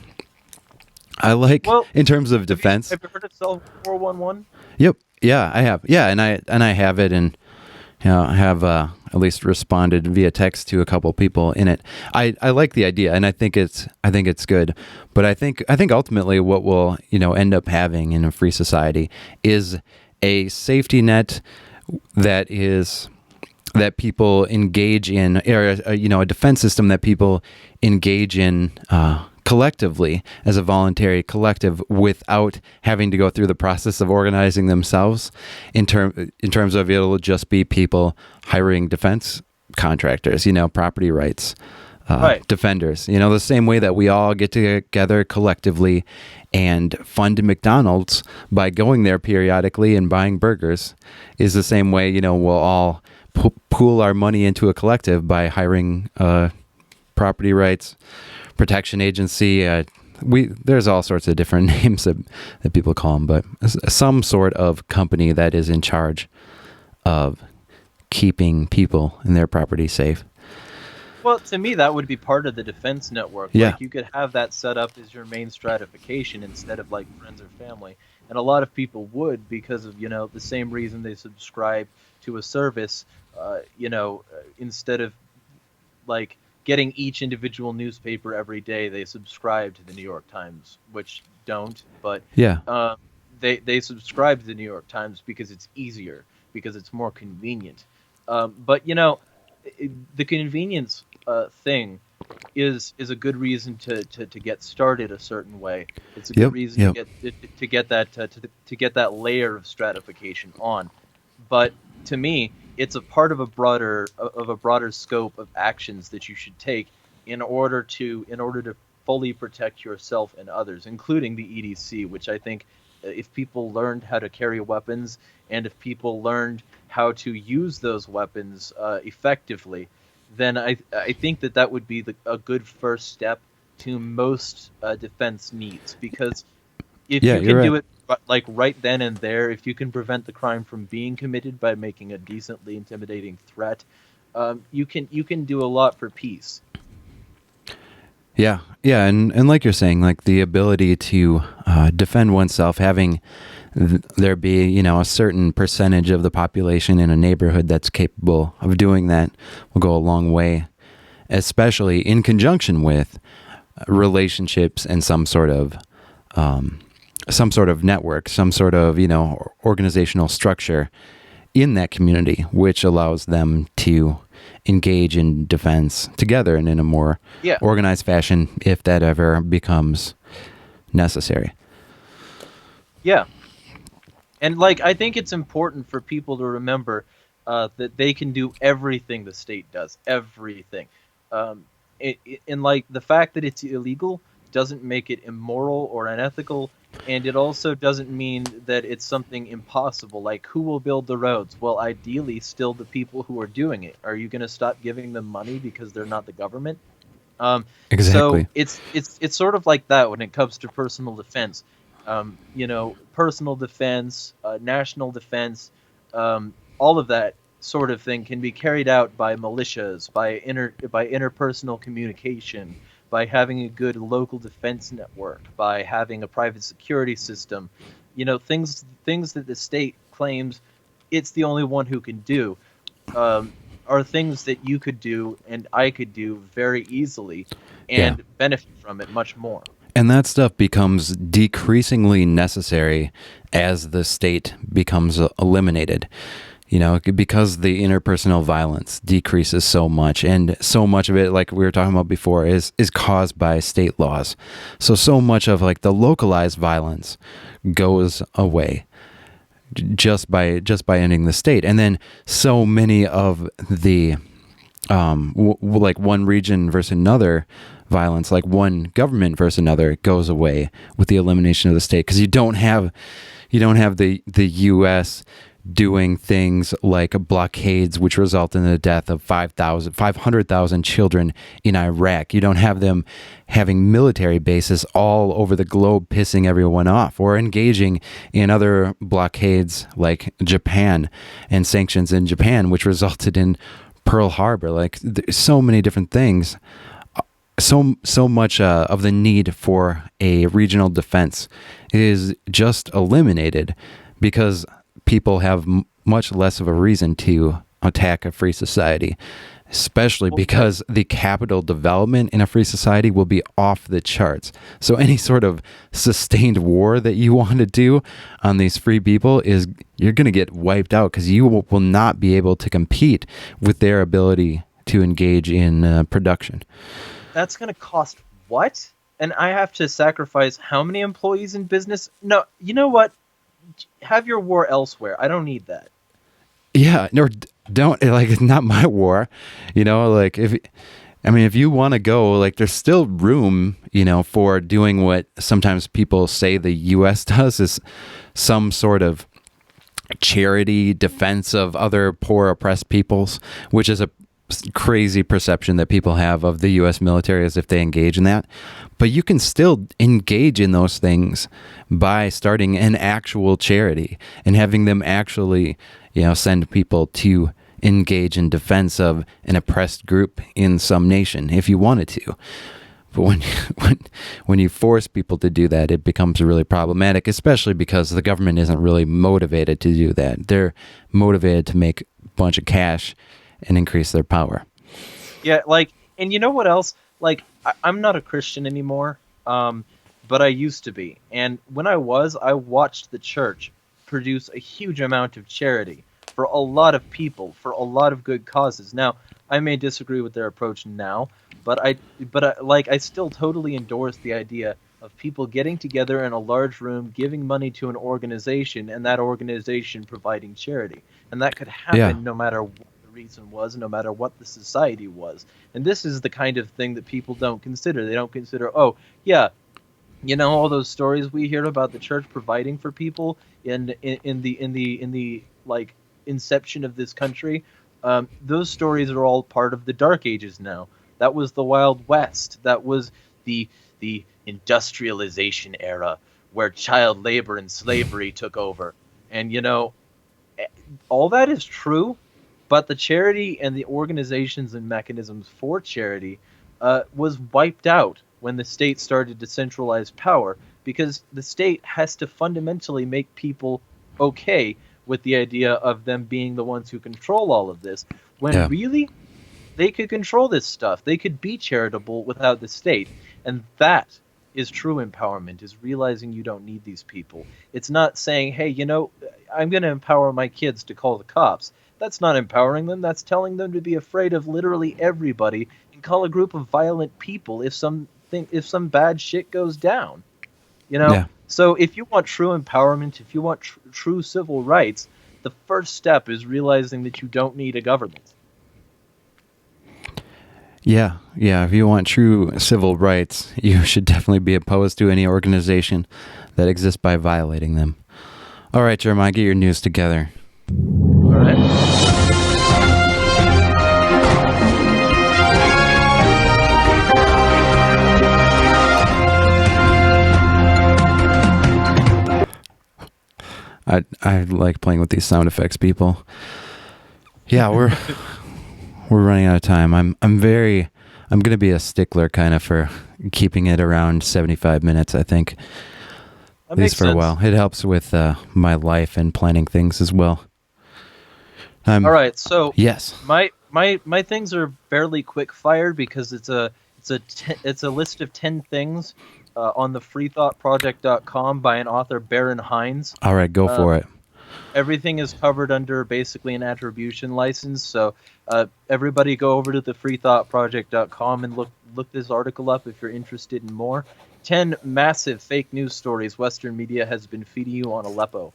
I like, Well, in terms of defense. Have you heard of Cell 411? Yep. Yeah, I have. Yeah, and I have it, and I have at least responded via text to a couple people in it. I like the idea, and I think it's good. But I think ultimately what we'll end up having in a free society is a safety net that people engage in, or a defense system that people engage in collectively as a voluntary collective without having to go through the process of organizing themselves. In terms of, it'll just be people hiring defense contractors, property rights Right. defenders. The same way that we all get together collectively and fund McDonald's by going there periodically and buying burgers is the same way, we'll all pool our money into a collective by hiring property rights protection agency. There's all sorts of different names that people call them, but some sort of company that is in charge of keeping people and their property safe. Well, to me, that would be part of the defense network. Yeah. Like, you could have that set up as your main stratification instead of like friends or family. And a lot of people would, because of, the same reason they subscribe to a service, instead of like getting each individual newspaper every day, they subscribe to the New York Times, which don't, but Yeah. they subscribe to the New York Times because it's easier, because it's more convenient. But the convenience thing is a good reason to get started a certain way. It's a good reason to get that layer of stratification on. But to me, it's a part of a broader scope of actions that you should take in order to fully protect yourself and others, including the EDC, which I think if people learned how to carry weapons and if people learned how to use those weapons effectively, then I think that would be a good first step to most defense needs. Because if you can do it like right then and there, if you can prevent the crime from being committed by making a decently intimidating threat, you can do a lot for peace. Yeah, and like you're saying, like the ability to defend oneself, having there be a certain percentage of the population in a neighborhood that's capable of doing that will go a long way, especially in conjunction with relationships and some sort of network, some sort of organizational structure in that community, which allows them to engage in defense together and in a more organized fashion if that ever becomes necessary. Yeah. And I think it's important for people to remember that they can do everything the state does, everything. And the fact that it's illegal doesn't make it immoral or unethical, and it also doesn't mean that it's something impossible. Like, who will build the roads? Well, ideally, still the people who are doing it. Are you going to stop giving them money because they're not the government? Exactly. So it's sort of like that when it comes to personal defense. Personal defense, national defense, all of that sort of thing can be carried out by militias, by interpersonal communication, by having a good local defense network, by having a private security system. Things that the state claims it's the only one who can do are things that you could do and I could do very easily and benefit from it much more. And that stuff becomes decreasingly necessary as the state becomes eliminated. Because the interpersonal violence decreases so much, and so much of it, like we were talking about before, is caused by state laws. So much of the localized violence goes away just by ending the state. And then so many of the one region versus another violence, like one government versus another, goes away with the elimination of the state, because you don't have the U.S. doing things like blockades, which result in the death of 500,000 children in Iraq. You don't have them having military bases all over the globe pissing everyone off, or engaging in other blockades like Japan and sanctions in Japan, which resulted in Pearl Harbor. Like, so many different things. So much of the need for a regional defense is just eliminated because people have much less of a reason to attack a free society, especially because the capital development in a free society will be off the charts. So any sort of sustained war that you want to do on these free people you're going to get wiped out, because you will not be able to compete with their ability to engage in production. That's going to cost what? And I have to sacrifice how many employees in business? No, you know what? Have your war elsewhere. I don't need that. Yeah, no, don't, like, it's not my war. Like, if you want to go, like, there's still room, for doing what sometimes people say the U.S. does, is some sort of charity defense of other poor oppressed peoples, which is a crazy perception that people have of the U.S. military as if they engage in that. But you can still engage in those things by starting an actual charity and having them actually, send people to engage in defense of an oppressed group in some nation if you wanted to. But when you force people to do that, it becomes really problematic, especially because the government isn't really motivated to do that. They're motivated to make a bunch of cash and increase their power. Yeah, and you know what else? I'm not a Christian anymore, but I used to be. And when I watched the church produce a huge amount of charity for a lot of people, for a lot of good causes. Now, I may disagree with their approach now, but I still totally endorse the idea of people getting together in a large room, giving money to an organization, and that organization providing charity. And that could happen no matter what reason was, no matter what the society was. And this is the kind of thing that people don't consider. They don't consider, all those stories we hear about the church providing for people in the inception of this country. Those stories are all part of the Dark Ages now. That was the Wild West. That was the industrialization era, where child labor and slavery took over. And all that is true. But the charity and the organizations and mechanisms for charity was wiped out when the state started to centralize power, because the state has to fundamentally make people okay with the idea of them being the ones who control all of this, when really they could control this stuff. They could be charitable without the state. And that is true empowerment, is realizing you don't need these people. It's not saying, hey, I'm going to empower my kids to call the cops. That's not empowering them. That's telling them to be afraid of literally everybody and call a group of violent people if some bad shit goes down. So if you want true empowerment, if you want true civil rights, the first step is realizing that you don't need a government. Yeah. If you want true civil rights, you should definitely be opposed to any organization that exists by violating them. All right, Jeremiah, get your news together. All right. I like playing with these sound effects, people. Yeah, we're running out of time. I'm gonna be a stickler kind of for keeping it around 75 minutes, I think. At least for a while. It helps with my life and planning things as well. All right, so yes, my things are fairly quick fired because it's a list of 10 things on the freethoughtproject.com by an author, Baron Hines. All right, go for it. Everything is covered under basically an attribution license, so everybody go over to the freethoughtproject.com and look this article up if you're interested in more. 10 massive fake news stories Western media has been feeding you on Aleppo.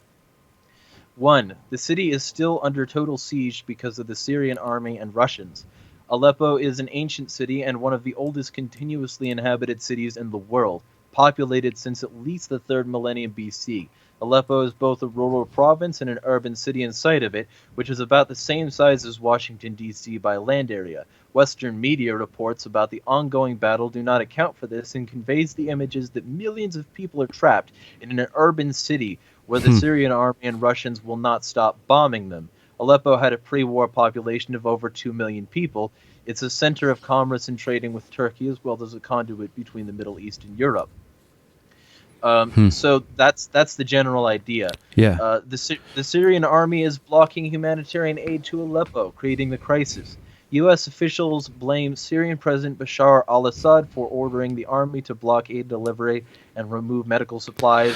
1. The city is still under total siege because of the Syrian army and Russians. Aleppo is an ancient city and one of the oldest continuously inhabited cities in the world, populated since at least the 3rd millennium BC. Aleppo is both a rural province and an urban city inside of it, which is about the same size as Washington, D.C. by land area. Western media reports about the ongoing battle do not account for this and conveys the images that millions of people are trapped in an urban city where the Syrian army and Russians will not stop bombing them. Aleppo had a pre-war population of over 2 million people. It's a center of commerce and trading with Turkey, as well as a conduit between the Middle East and Europe. So that's the general idea. Yeah. The Syrian army is blocking humanitarian aid to Aleppo, creating the crisis. U.S. officials blame Syrian President Bashar al-Assad for ordering the army to block aid delivery and remove medical supplies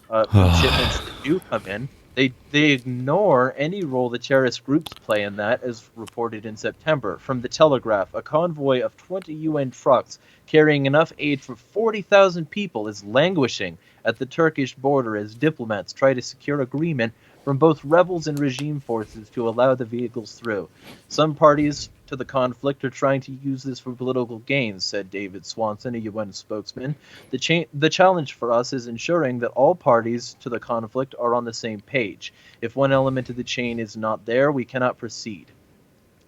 from shipments that do come in. They ignore any role the terrorist groups play in that, as reported in September. From The Telegraph, a convoy of 20 UN trucks carrying enough aid for 40,000 people is languishing at the Turkish border as diplomats try to secure agreement from both rebels and regime forces to allow the vehicles through. Some parties to the conflict are trying to use this for political gains, said David Swanson, a UN spokesman. The challenge for us is ensuring that all parties to the conflict are on the same page. If one element of the chain is not there, we cannot proceed.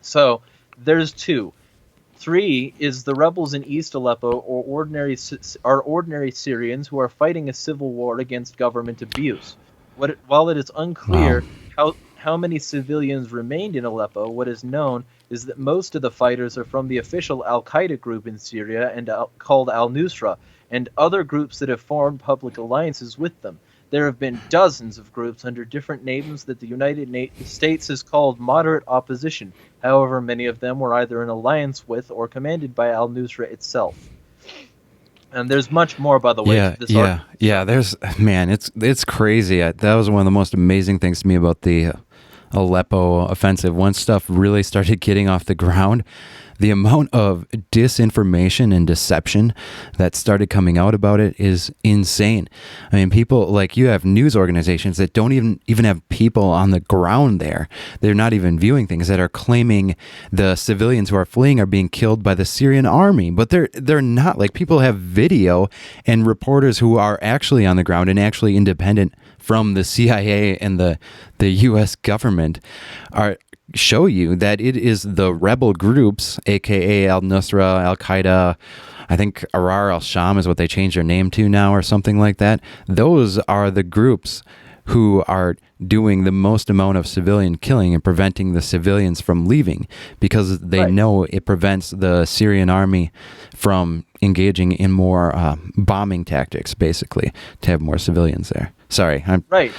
So, there's two. 3 is the rebels in East Aleppo are ordinary Syrians who are fighting a civil war against government abuse. While it is unclear how many civilians remained in Aleppo, what is known is that most of the fighters are from the official al-Qaeda group in Syria called al-Nusra, and other groups that have formed public alliances with them. There have been dozens of groups under different names that the United States has called moderate opposition. However, many of them were either in alliance with or commanded by al-Nusra itself. And there's much more, by the way. Yeah. It's crazy. That was one of the most amazing things to me about the Aleppo offensive. Once stuff really started getting off the ground, the amount of disinformation and deception that started coming out about it is insane. I mean, people, like, you have news organizations that don't even have people on the ground there. They're not even viewing things, that are claiming the civilians who are fleeing are being killed by the Syrian army, but they're not. Like, people have video and reporters who are actually on the ground and actually independent from the CIA and the U.S. government show you that it is the rebel groups, aka al-Nusra, al-Qaeda, I think Arar al-Sham is what they changed their name to now or something like that. Those are the groups who are doing the most amount of civilian killing and preventing the civilians from leaving, because they know it prevents the Syrian army from engaging in more bombing tactics, basically, to have more civilians there. Sorry. Right.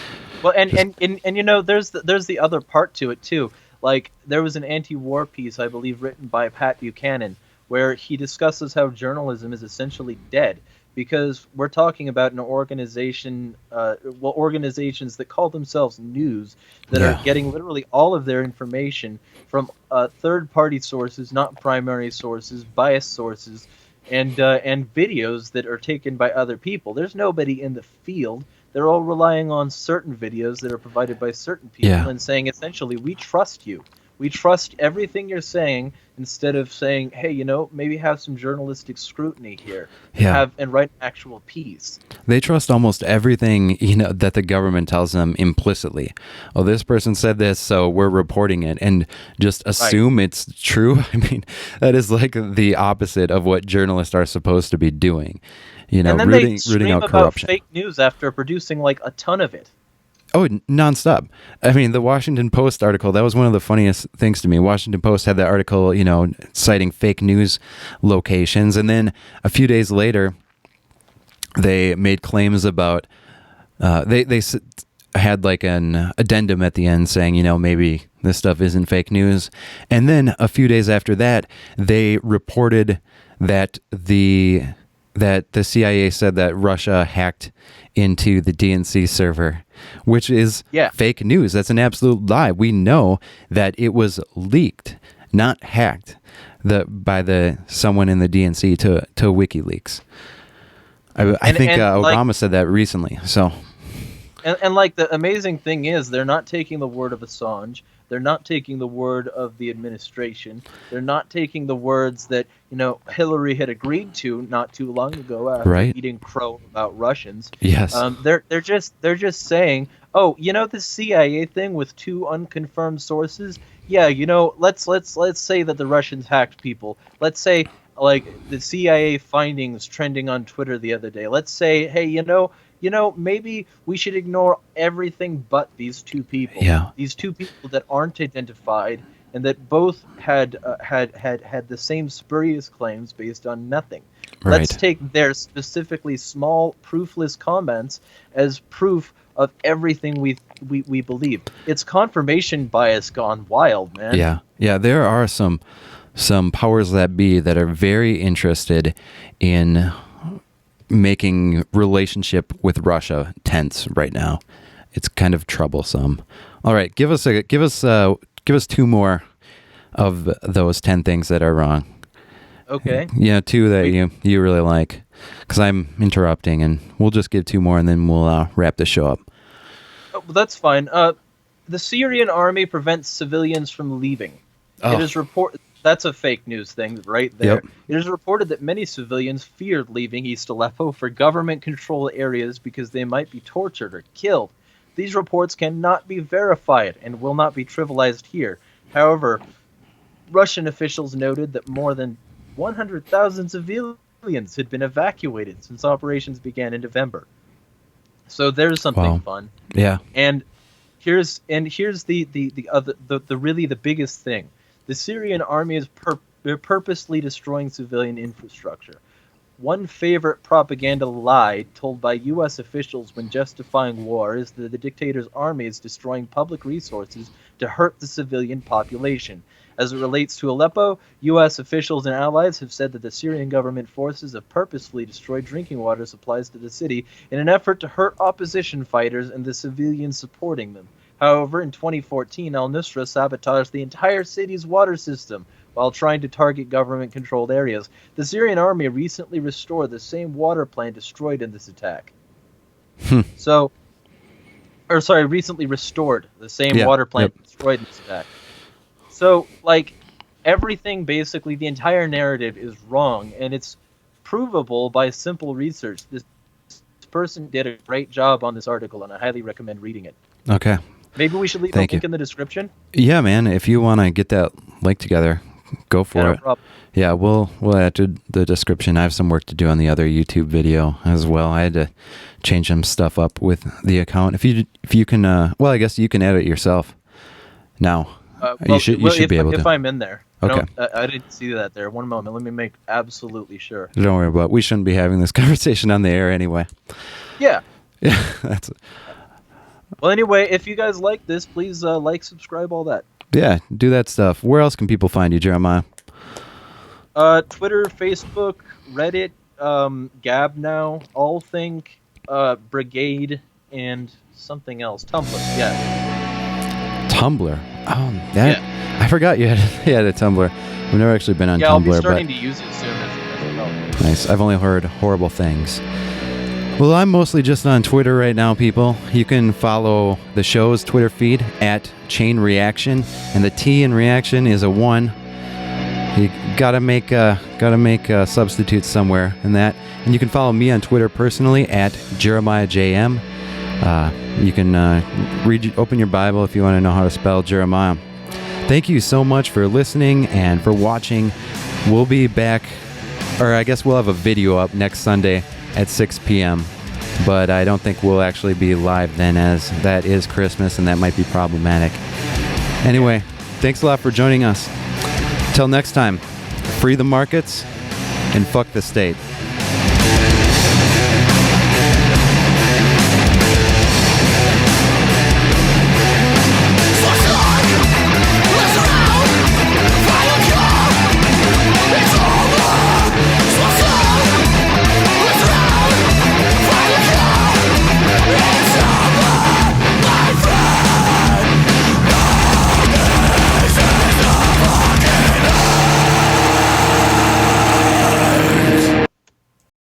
Well, and you know, there's the other part to it too. Like, there was an anti-war piece, I believe, written by Pat Buchanan, where he discusses how journalism is essentially dead, because we're talking about an organization, organizations that call themselves news, that are getting literally all of their information from third-party sources, not primary sources, biased sources, and videos that are taken by other people. There's nobody in the field. They're all relying on certain videos that are provided by certain people and saying, essentially, we trust you. We trust everything you're saying, instead of saying, hey, you know, maybe have some journalistic scrutiny here and write an actual piece. They trust almost everything, you know, that the government tells them implicitly. Oh, this person said this, so we're reporting it, and just assume it's true. I mean, that is like the opposite of what journalists are supposed to be doing. You know, and then rooting out corruption. Fake news after producing like a ton of it. Oh, nonstop. I mean, the Washington Post article, that was one of the funniest things to me. Washington Post had that article, you know, citing fake news locations. And then a few days later, they made claims about, they had like an addendum at the end saying, you know, maybe this stuff isn't fake news. And then a few days after that, they reported that the CIA said that Russia hacked into the DNC server, which is fake news. That's an absolute lie. We know that it was leaked, not hacked, by someone in the DNC to WikiLeaks. I think Obama said that recently. So, and like, the amazing thing is, they're not taking the word of Assange. They're not taking the word of the administration. They're not taking the words that, Hillary had agreed to not too long ago after Right. eating crow about Russians. Yes. They're just saying, oh, the CIA thing with two unconfirmed sources. Yeah, let's say that the Russians hacked people. Let's say, like, the CIA findings trending on Twitter the other day. Let's say, hey, maybe we should ignore everything but these two people. Yeah. These two people that aren't identified and that both had the same spurious claims based on nothing. Right. Let's take their specifically small, proofless comments as proof of everything we believe. It's confirmation bias gone wild, man. Yeah. Yeah, there are some powers that be that are very interested in making relationship with Russia tense right now. It's kind of troublesome. All right, give us two more of those 10 things that are wrong. Okay. Yeah, two that you really like, because I'm interrupting, and we'll just give two more, and then we'll wrap the show up. Oh, well, that's fine. The Syrian army prevents civilians from leaving. Oh. It is That's a fake news thing right there. Yep. It is reported that many civilians feared leaving East Aleppo for government-controlled areas because they might be tortured or killed. These reports cannot be verified and will not be trivialized here. However, Russian officials noted that more than 100,000 civilians had been evacuated since operations began in November. So there's something fun. Yeah. And here's the really the biggest thing. The Syrian army is purposely destroying civilian infrastructure. One favorite propaganda lie told by U.S. officials when justifying war is that the dictator's army is destroying public resources to hurt the civilian population. As it relates to Aleppo, U.S. officials and allies have said that the Syrian government forces have purposefully destroyed drinking water supplies to the city in an effort to hurt opposition fighters and the civilians supporting them. However, in 2014, al-Nusra sabotaged the entire city's water system while trying to target government-controlled areas. The Syrian army recently restored the same water plant destroyed in this attack. Recently restored the same water plant destroyed in this attack. So, like, everything, basically, the entire narrative is wrong, and it's provable by simple research. This person did a great job on this article, and I highly recommend reading it. Okay. Maybe we should leave a link in the description? Yeah, man. If you want to get that link together, go for it. No problem. Yeah, we'll add to the description. I have some work to do on the other YouTube video as well. I had to change some stuff up with the account. If you can, I guess you can edit yourself now. You should be able to. If I'm in there. Okay. I didn't see that there. One moment. Let me make absolutely sure. Don't worry about it. We shouldn't be having this conversation on the air anyway. Yeah. Yeah, that's it. Well, anyway, if you guys like this, please like, subscribe, all that. Yeah, do that stuff. Where else can people find you, Jeremiah? Twitter, Facebook, Reddit, Gab now, Allthink, Brigade, and something else. Tumblr, yeah. Tumblr? Oh, that I forgot you had a Tumblr. I've never actually been on Tumblr. Yeah, I'll be starting to use it soon as well. Nice. I've only heard horrible things. Well, I'm mostly just on Twitter right now, people. You can follow the show's Twitter feed at Chain Reaction, and the T in reaction is a 1. You gotta make substitutes somewhere in that. And you can follow me on Twitter personally at JeremiahJM. You can open your Bible if you want to know how to spell Jeremiah. Thank you so much for listening and for watching. We'll be back, or I guess we'll have a video up next Sunday at 6 p.m. But I don't think we'll actually be live then, as that is Christmas and that might be problematic. Anyway, thanks a lot for joining us. Till next time, free the markets and fuck the state.